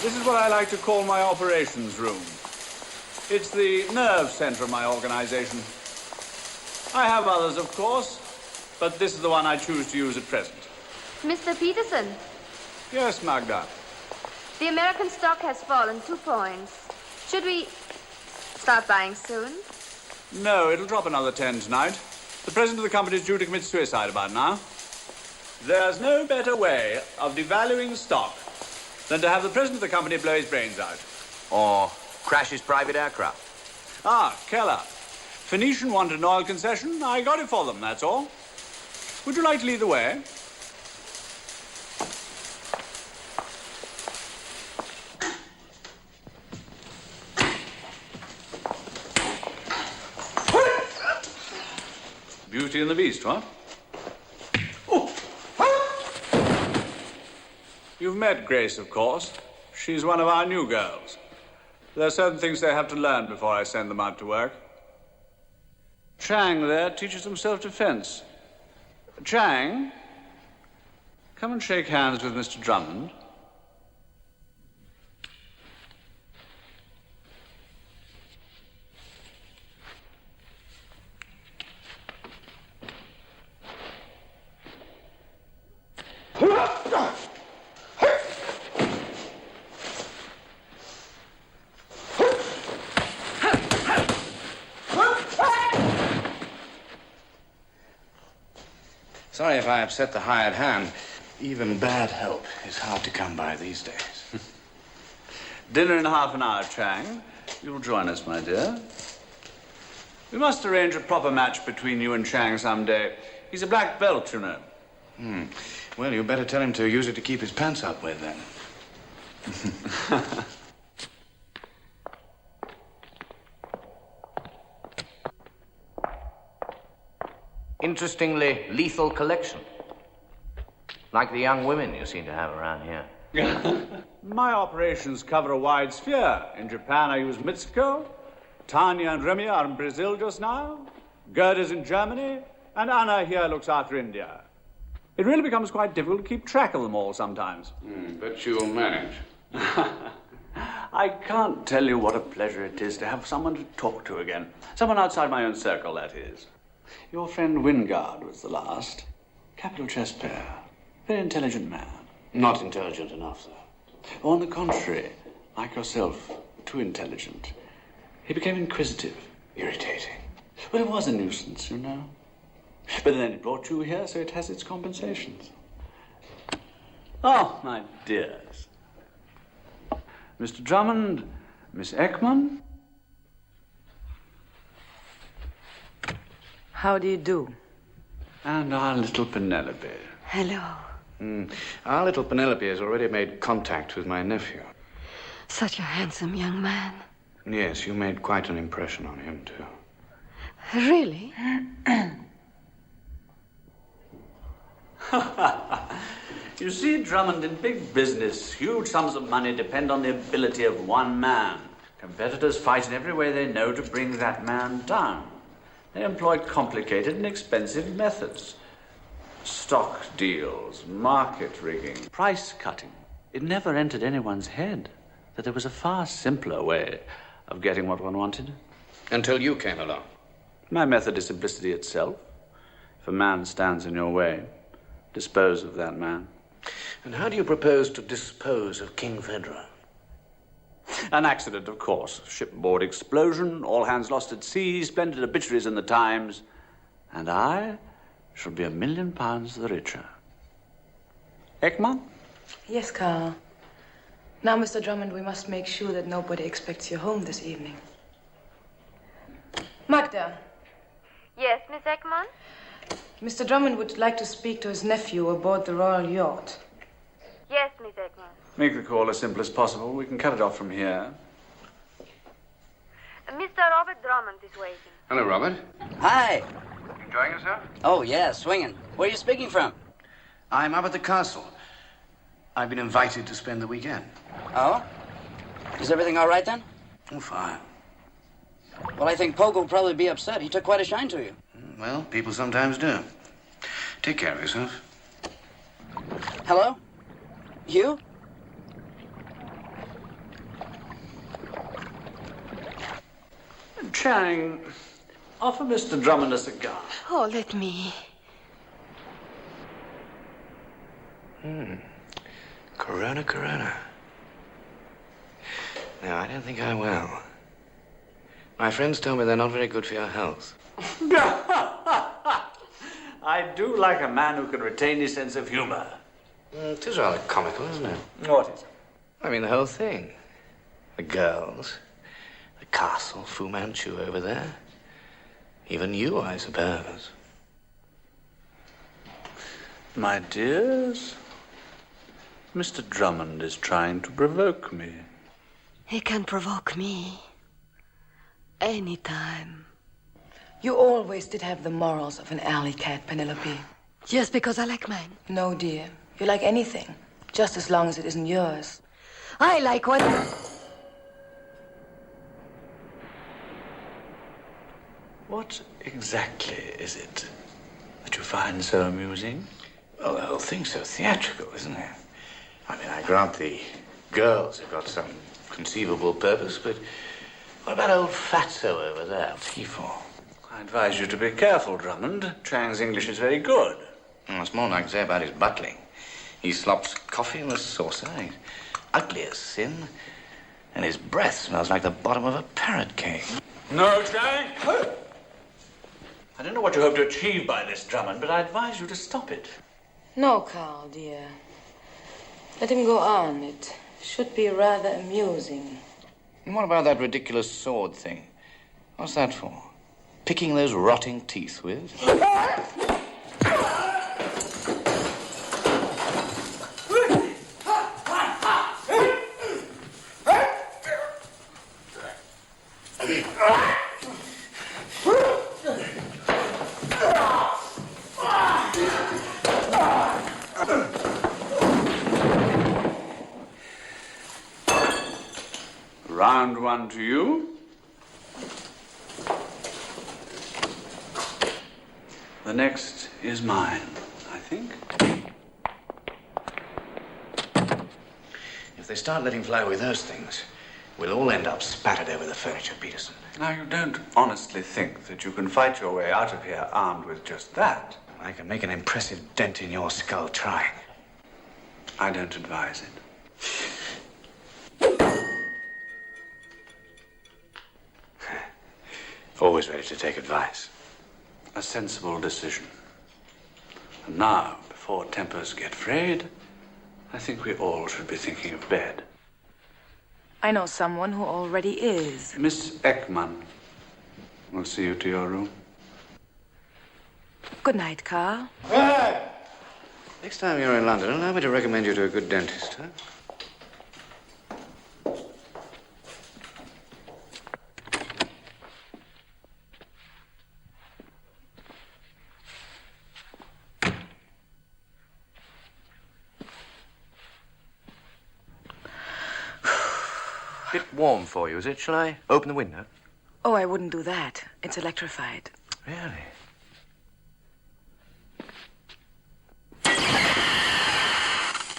This is what I like to call my operations room. It's the nerve center of my organization. I have others, of course, but this is the one I choose to use at present. Mr. Peterson, Yes, Magda. the American stock has fallen 2 points. Should we start buying soon? No, it'll drop another 10 tonight. The president of the company is due to commit suicide about now. There's no better way of devaluing stock than to have the president of the company blow his brains out. Or crash his private aircraft. Ah, Keller. Phoenician wanted an oil concession. I got it for them, that's all. Would you like to lead the way? Beauty and the Beast, what? You've met Grace, of course. She's one of our new girls. There are certain things they have to learn before I send them out to work. Chang there teaches them self-defense. Chang, come and shake hands with Mr. Drummond. Sorry if I upset the hired hand. Even bad help is hard to come by these days. Dinner in half an hour, Chang. You'll join us, my dear. We must arrange a proper match between you and Chang someday. He's a black belt, you know. Well, you better tell him to use it to keep his pants up with, then. Interestingly lethal collection. Like the young women you seem to have around here. My operations cover a wide sphere. In Japan, I use Mitsuko. Tanya and Remy are in Brazil just now. Gerda's in Germany. And Anna here looks after India. It really becomes quite difficult to keep track of them all sometimes. But you'll manage. I can't tell you what a pleasure it is to have someone to talk to again. Someone outside my own circle, that is. Your friend Wingard was the last. Capital chess player. Very intelligent man. Not intelligent enough, though. On the contrary, like yourself, too intelligent. He became inquisitive, irritating. Well, it was a nuisance, you know. But then it brought you here, so it has its compensations. Oh, my dears. Mr. Drummond, Miss Ekman. How do you do? And our little Penelope. Hello. Our little Penelope has already made contact with my nephew. Such a handsome young man. Yes, you made quite an impression on him, too. Really? You see, Drummond, in big business, huge sums of money depend on the ability of one man. Competitors fight in every way they know to bring that man down. They employ complicated and expensive methods. Stock deals, market rigging, price cutting. It never entered anyone's head that there was a far simpler way of getting what one wanted. Until you came along. My method is simplicity itself. If a man stands in your way, dispose of that man. And how do you propose to dispose of King Fedra? An accident, of course. Shipboard explosion, all hands lost at sea, splendid obituaries in the Times. And I shall be £1 million the richer. Ekman? Yes, Carl. Now, Mr. Drummond, we must make sure that nobody expects you home this evening. Magda. Yes, Miss Ekman? Mr. Drummond would like to speak to his nephew aboard the Royal Yacht. Yes, Miss Ekman. Make the call as simple as possible. We can cut it off from here. Mr. Robert Drummond is waiting. Hello, Robert. Hi. Enjoying yourself? Oh, yeah, swinging. Where are you speaking from? I'm up at the castle. I've been invited to spend the weekend. Oh? Is everything all right then? Oh, fine. Well, I think Pogue will probably be upset. He took quite a shine to you. Well, people sometimes do. Take care of yourself. Hello? You? Chang, offer Mr. Drummond a cigar. Oh, let me. Corona, Corona. No, I don't think I will. My friends tell me they're not very good for your health. I do like a man who can retain his sense of humor. It is rather comical, isn't it? What is it? I mean, the whole thing. The girls, The castle, Fu Manchu over there. Even you, I suppose. My dears, Mr. Drummond is trying to provoke me. He can provoke me. Anytime. You always did have the morals of an alley cat, Penelope. Just because I like mine. No, dear. You like anything, just as long as it isn't yours. I like what... What exactly is it that you find so amusing? Well, the whole thing's so theatrical, isn't it? I mean, I grant the girls have got some conceivable purpose, but what about old Fatso over there? What's he for? I advise you to be careful, Drummond. Chang's English is very good. It's more like to say about his buttling. He slops coffee in a saucer, he's ugly as sin, and his breath smells like the bottom of a parrot cage. No, Chang! I don't know what you hope to achieve by this, Drummond, but I advise you to stop it. No, Carl, dear. Let him go on. It should be rather amusing. And what about that ridiculous sword thing? What's that for? Picking those rotting teeth with? Round one to you. The next is mine, I think. If they start letting fly with those things, we'll all end up spattered over the furniture, Peterson. Now, you don't honestly think that you can fight your way out of here armed with just that? I can make an impressive dent in your skull trying. I don't advise it. Always ready to take advice. A sensible decision. And now, before tempers get frayed, I think we all should be thinking of bed. I know someone who already is. Miss Ekman will see you to your room. Good night, Carl. Next time you're in London, allow me to recommend you to a good dentist, huh? Bit warm for you, is it? Shall I open the window? Oh, I wouldn't do that. It's electrified. Really?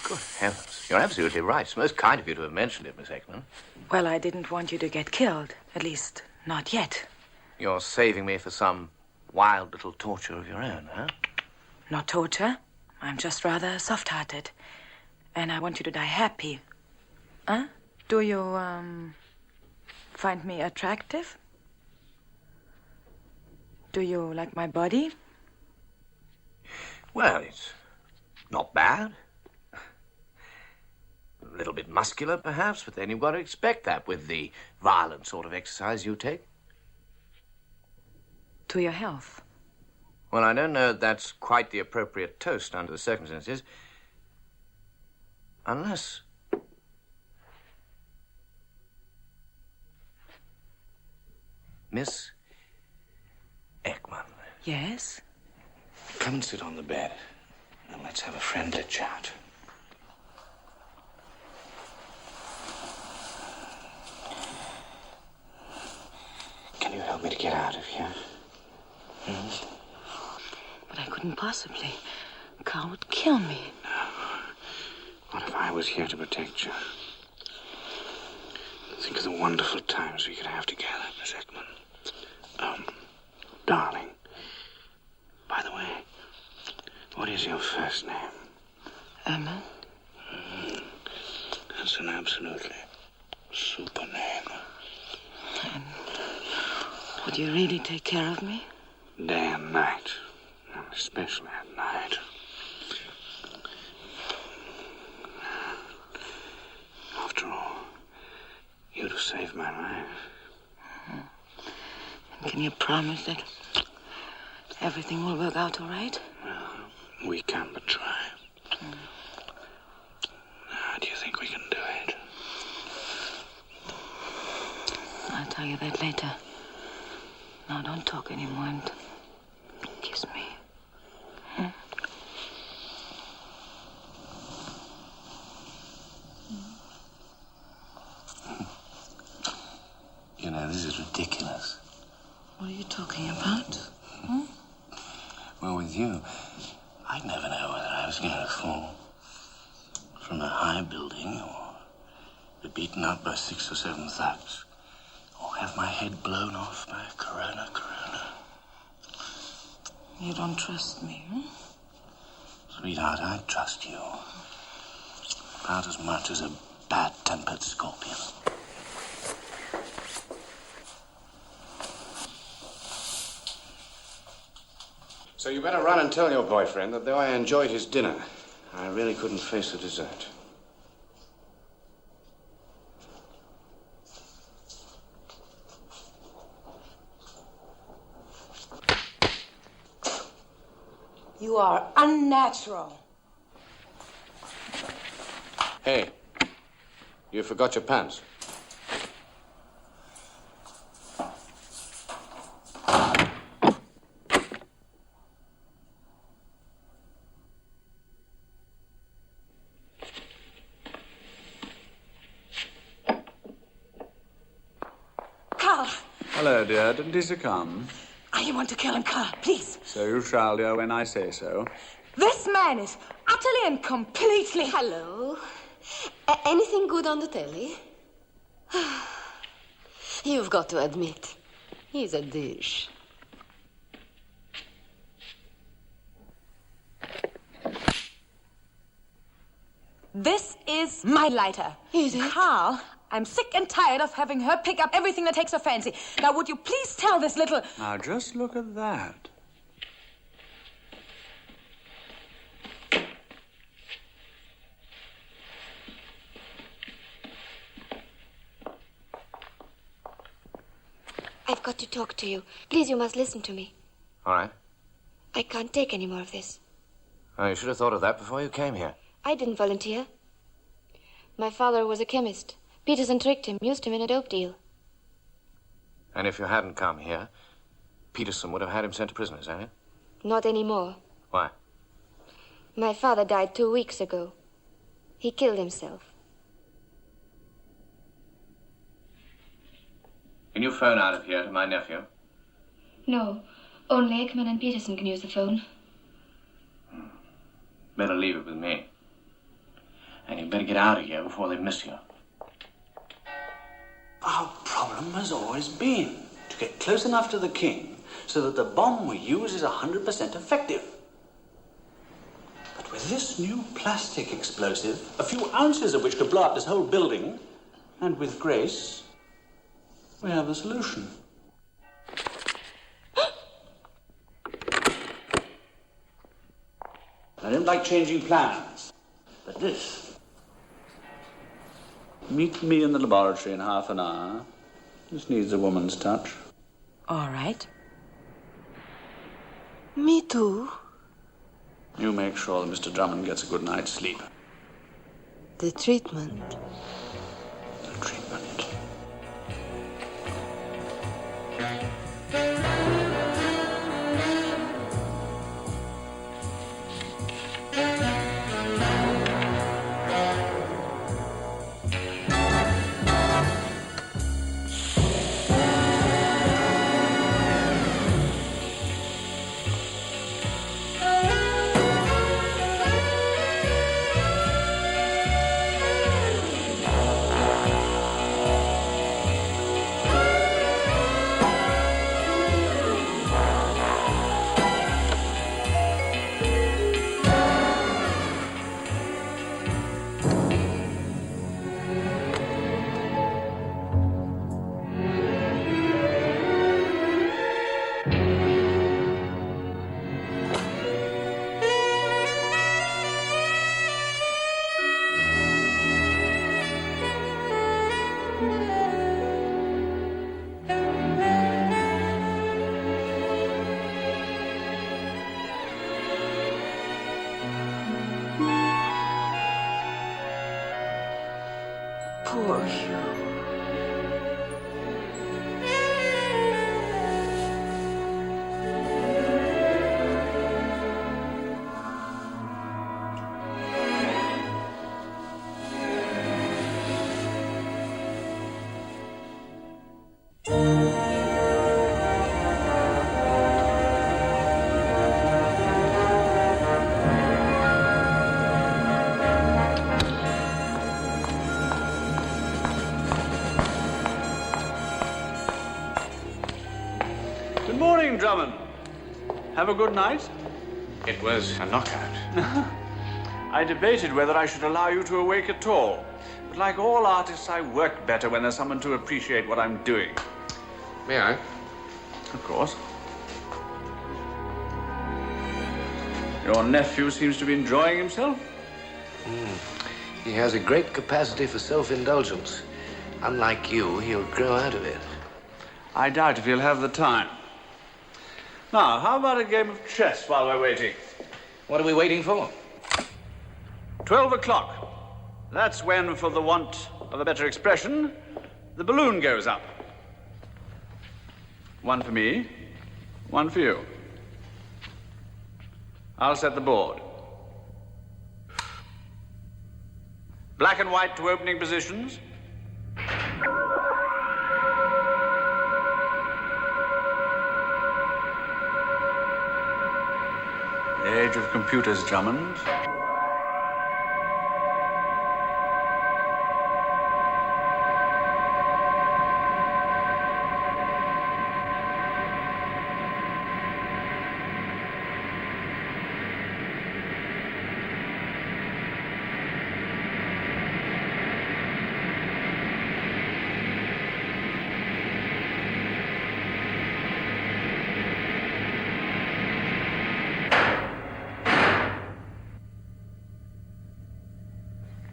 Good heavens. You're absolutely right. It's most kind of you to have mentioned it, Miss Ekman. Well, I didn't want you to get killed. At least, not yet. You're saving me for some wild little torture of your own, huh? Not torture. I'm just rather soft-hearted. And I want you to die happy. Huh? Do you, find me attractive? Do you like my body? Well, it's not bad. A little bit muscular, perhaps, but then you've got to expect that with the violent sort of exercise you take. To your health. Well, I don't know that's quite the appropriate toast under the circumstances. Unless... Miss Ekman. Yes? Come and sit on the bed, and let's have a friendly chat. Can you help me to get out of here? But I couldn't possibly. Carl would kill me. What if I was here to protect you? Think of the wonderful times we could have together, Miss Ekman. Darling. By the way, what is your first name? Emma. That's an absolutely super name. And would you really take care of me? Day and night. And especially at night. After all, you'd have saved my life. Can you promise that everything will work out all right? Well, we can but try. How do you think we can do it? I'll tell you that later. Now, don't talk anymore and kiss me. You know, this is ridiculous. What are you talking about? Well, with you, I'd never know whether I was going to fall from a high building or be beaten up by 6 or 7 thugs or have my head blown off by a corona. You don't trust me, Sweetheart, I trust you. About as much as a bad-tempered scorpion. So you better run and tell your boyfriend that though I enjoyed his dinner, I really couldn't face the dessert. You are unnatural. Hey, you forgot your pants. Carl! Hello, dear. Didn't he succumb? I want to kill him, Carl, please. So you shall, dear, when I say so. This man is utterly and completely... Hello. Anything good on the telly? You've got to admit, he's a douche. This is my lighter. Is it? Carl, I'm sick and tired of having her pick up everything that takes her fancy. Now, would you please tell this little... Now, just look at that. I've got to talk to you. Please, you must listen to me. All right. I can't take any more of this. Oh, you should have thought of that before you came here. I didn't volunteer. My father was a chemist. Peterson tricked him, used him in a dope deal. And if you hadn't come here, Peterson would have had him sent to prison, is that it? Not anymore. Why? My father died 2 weeks ago. He killed himself. Can you phone out of here to my nephew? No, only Ekman and Peterson can use the phone. Better leave it with me. And you better get out of here before they miss you. Our problem has always been to get close enough to the king so that the bomb we use is 100% effective. But with this new plastic explosive, a few ounces of which could blow up this whole building, and with grace, we have a solution. I don't like changing plans, but this... Meet me in the laboratory in half an hour. This needs a woman's touch. All right. Me too. You make sure that Mr. Drummond gets a good night's sleep. The treatment. The treatment. Poor Hugh. Good morning, Drummond. Have a good night? It was a knockout. I debated whether I should allow you to awake at all. But like all artists, I work better when there's someone to appreciate what I'm doing. May I? Of course. Your nephew seems to be enjoying himself. He has a great capacity for self-indulgence. Unlike you, he'll grow out of it. I doubt if he'll have the time. Now, how about a game of chess while we're waiting? What are we waiting for? 12 o'clock. That's when, for the want of a better expression, the balloon goes up. One for me, one for you. I'll set the board. Black and white to opening positions. The age of computers, Drummond.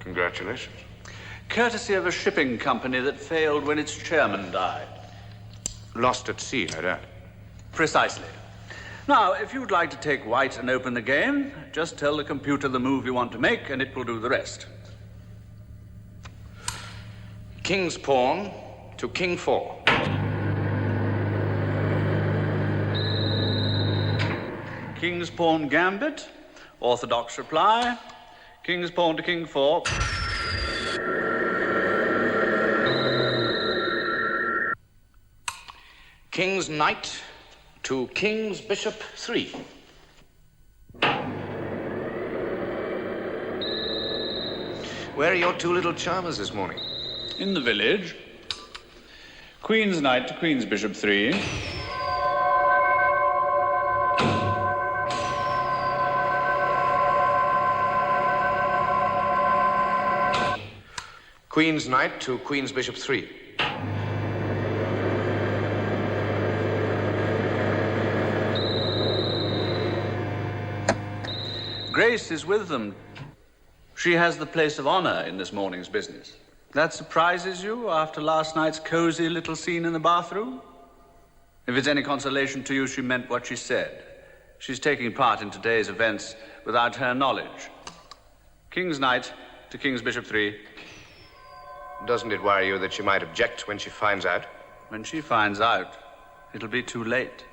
Congratulations. Courtesy of a shipping company that failed when its chairman died. Lost at sea, no doubt. Precisely. Now, if you'd like to take white and open the game, just tell the computer the move you want to make, and it will do the rest. King's pawn to king 4. King's pawn gambit, orthodox reply. King's pawn to king 4. King's knight to king's bishop 3. Where are your two little charmers this morning? In the village. Queen's knight to queen's bishop 3. Queen's knight to queen's bishop 3. Grace is with them. She has the place of honor in this morning's business. That surprises you after last night's cozy little scene in the bathroom? If it's any consolation to you, she meant what she said. She's taking part in today's events without her knowledge. King's knight to king's bishop 3. Doesn't it worry you that she might object when she finds out? When she finds out, it'll be too late.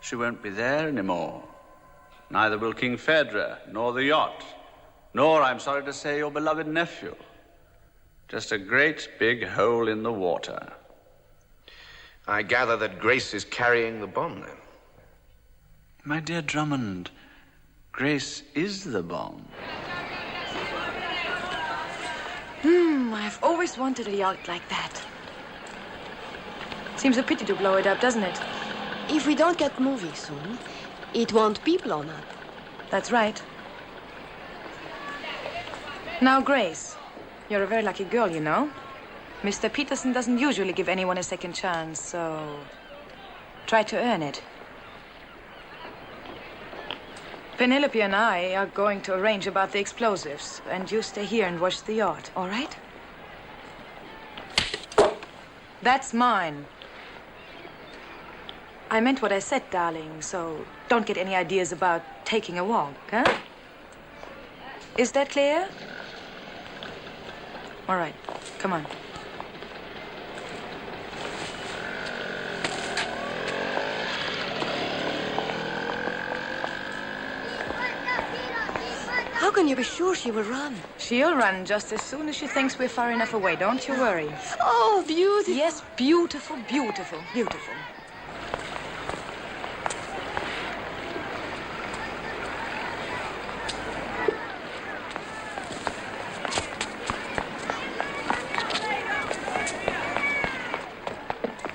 She won't be there anymore. Neither will King Phaedra, nor the yacht, nor, I'm sorry to say, your beloved nephew. Just a great big hole in the water. I gather that Grace is carrying the bomb, then. My dear Drummond, Grace is the bomb. I've always wanted a yacht like that. Seems a pity to blow it up, doesn't it? If we don't get moving soon, it won't be blown up. That's right. Now, Grace, you're a very lucky girl, you know. Mr. Peterson doesn't usually give anyone a second chance, so try to earn it. Penelope and I are going to arrange about the explosives, and you stay here and watch the yacht, all right? That's mine. I meant what I said, darling, so don't get any ideas about taking a walk, huh? Is that clear? All right. Come on. How can you be sure she will run? She'll run just as soon as she thinks we're far enough away. Don't you worry. Oh, beautiful. Yes, beautiful, beautiful, beautiful.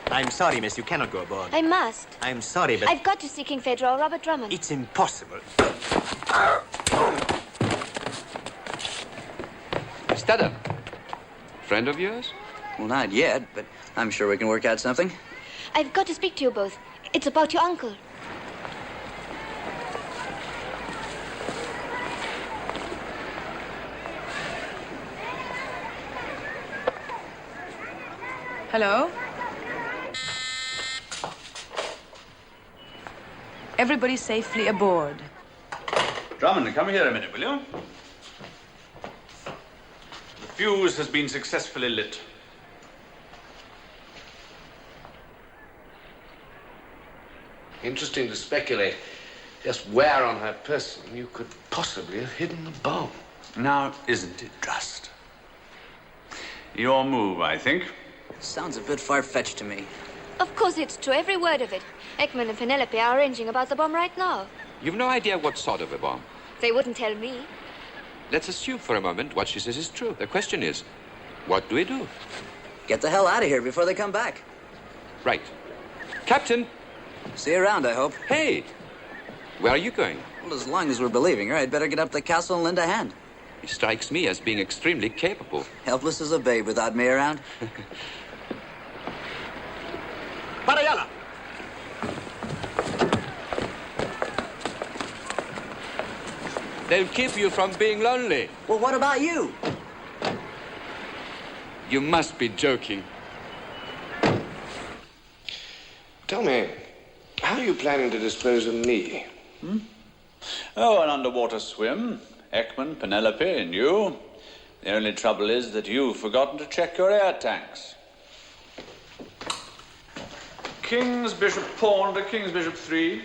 I'm sorry, miss, you cannot go aboard. I must. I'm sorry, but... I've got to see King Federal Robert Drummond. It's impossible. Stutter. Friend of yours? Well, not yet, but I'm sure we can work out something. I've got to speak to you both. It's about your uncle. Hello? Everybody safely aboard. Drummond, come here a minute, will you? The fuse has been successfully lit. Interesting to speculate just where on her person you could possibly have hidden the bomb. Now, isn't it just? Your move, I think. Sounds a bit far-fetched to me. Of course it's true, every word of it. Ekman and Penelope are arranging about the bomb right now. You've no idea what sort of a bomb. They wouldn't tell me. Let's assume for a moment what she says is true. The question is, what do we do? Get the hell out of here before they come back. Right. Captain! See you around, I hope. Hey! Where are you going? Well, as long as we're believing her, I'd better get up to the castle and lend a hand. He strikes me as being extremely capable. Helpless as a babe without me around. Parayala! They'll keep you from being lonely. Well, what about you? You must be joking. Tell me, how are you planning to dispose of me? Oh, an underwater swim. Ekman, Penelope, and you. The only trouble is that you've forgotten to check your air tanks. King's Bishop pawn to King's Bishop 3.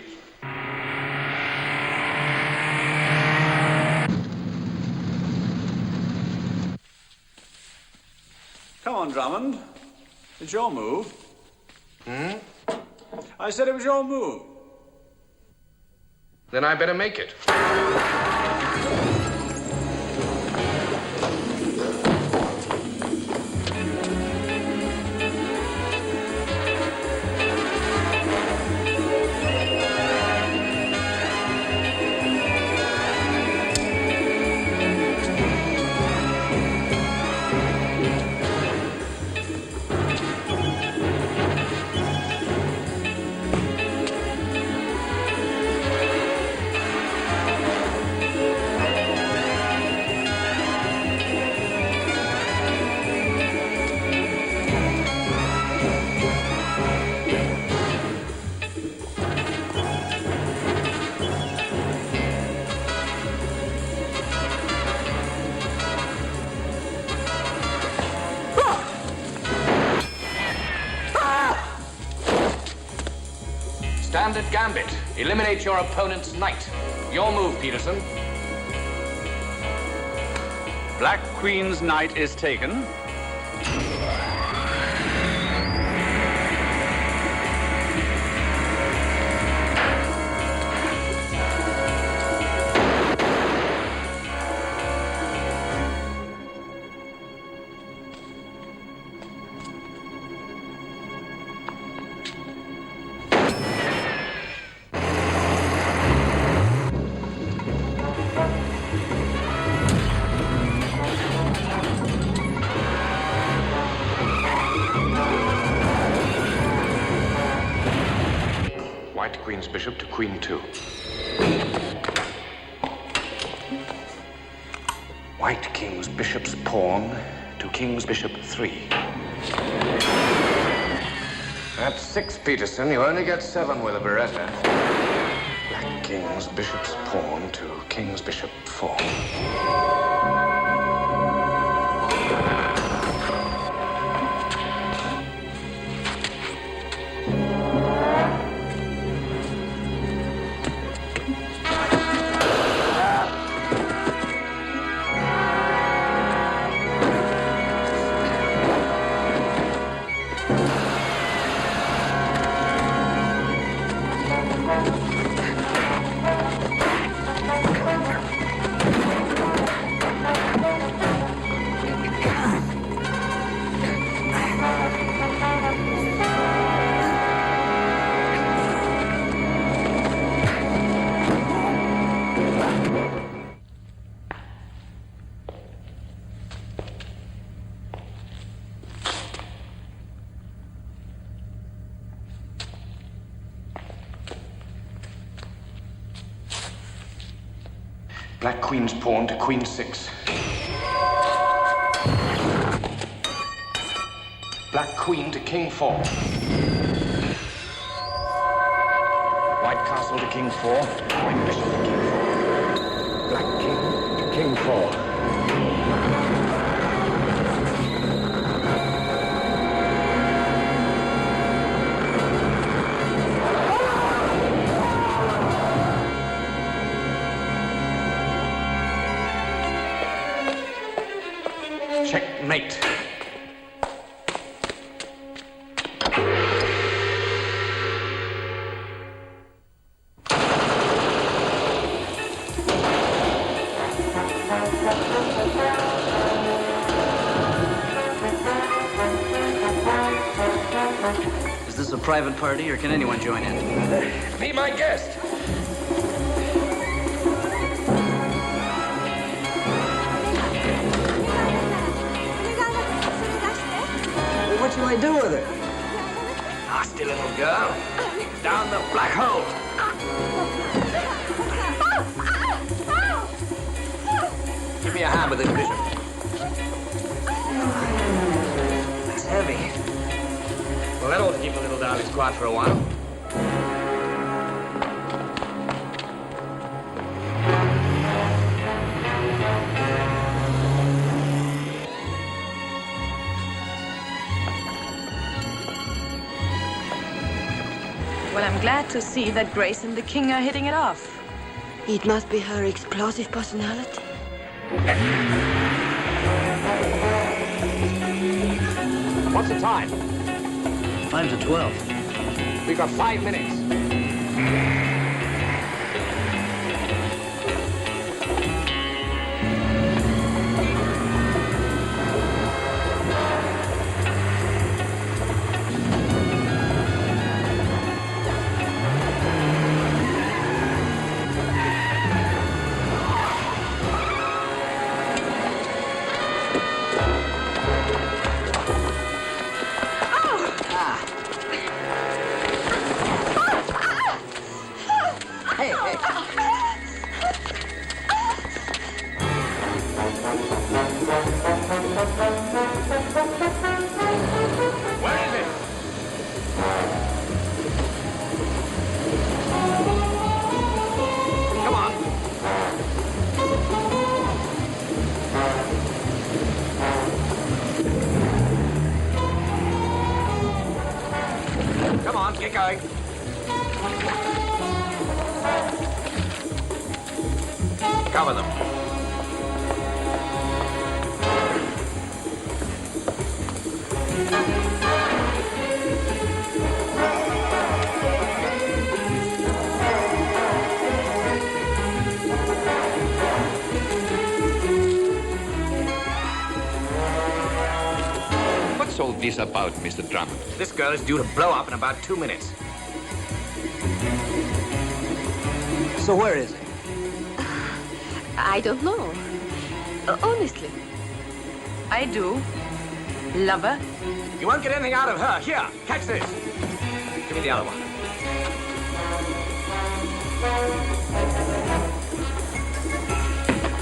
Come on, Drummond. It's your move. I said it was your move. Then I better make it. Standard gambit. Eliminate your opponent's knight. Your move, Peterson. Black Queen's knight is taken. Queen's bishop to Queen 2. White King's bishop's pawn to King's bishop 3. That's 6, Peterson. You only get 7 with a Beretta. Black King's bishop's pawn to King's bishop 4. Black queen's pawn to queen 6. Black queen to king 4. White castle to king 4. White bishop to king 4. Black king to king 4. Checkmate. Is this a private party, or can anyone join in? Be my guest. What shall I do with her? Nasty little girl. Down the black hole. Give me a hand with this, Bishop. That's heavy. Well, that ought to keep the little darlings quiet for a while. Well, I'm glad to see that Grace and the King are hitting it off. It must be her explosive personality. What's the time? 5 to 12. We've got 5 minutes. Come on, get going. Cover them. What's all this about, Mr. Drummond? This girl is due to blow up in about 2 minutes. So where is he? I don't know. Honestly. I do. Lover. You won't get anything out of her. Here, catch this. Give me the other one.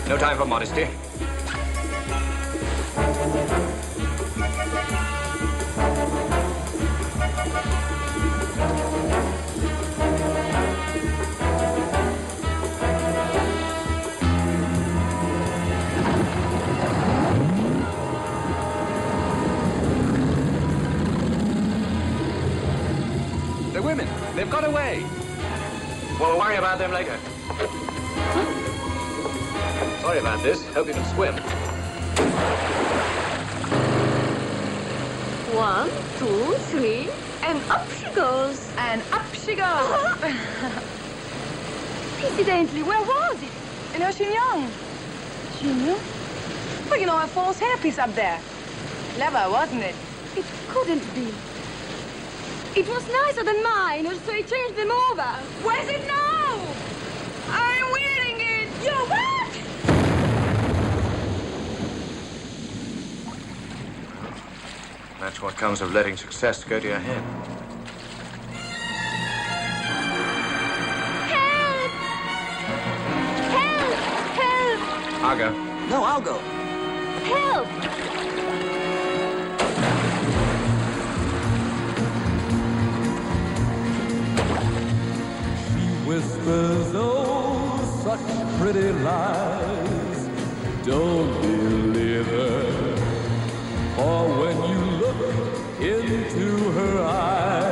No time for modesty. The women, they've got away. Well, we'll worry about them later. Sorry about this. Hope you can swim. 1, 2, 3, and up she goes. And up she goes. Incidentally, where was it? In her chignon. Chignon? Well, you know, her false hairpiece up there. Clever, wasn't it? It couldn't be. It was nicer than mine, so I changed them over. Where's it now? I'm wearing it. You what? That's what comes of letting success go to your head. Help! Help! I'll go. No, I'll go. Help! Whispers, oh, such pretty lies. Don't believe her, for when you look into her eyes,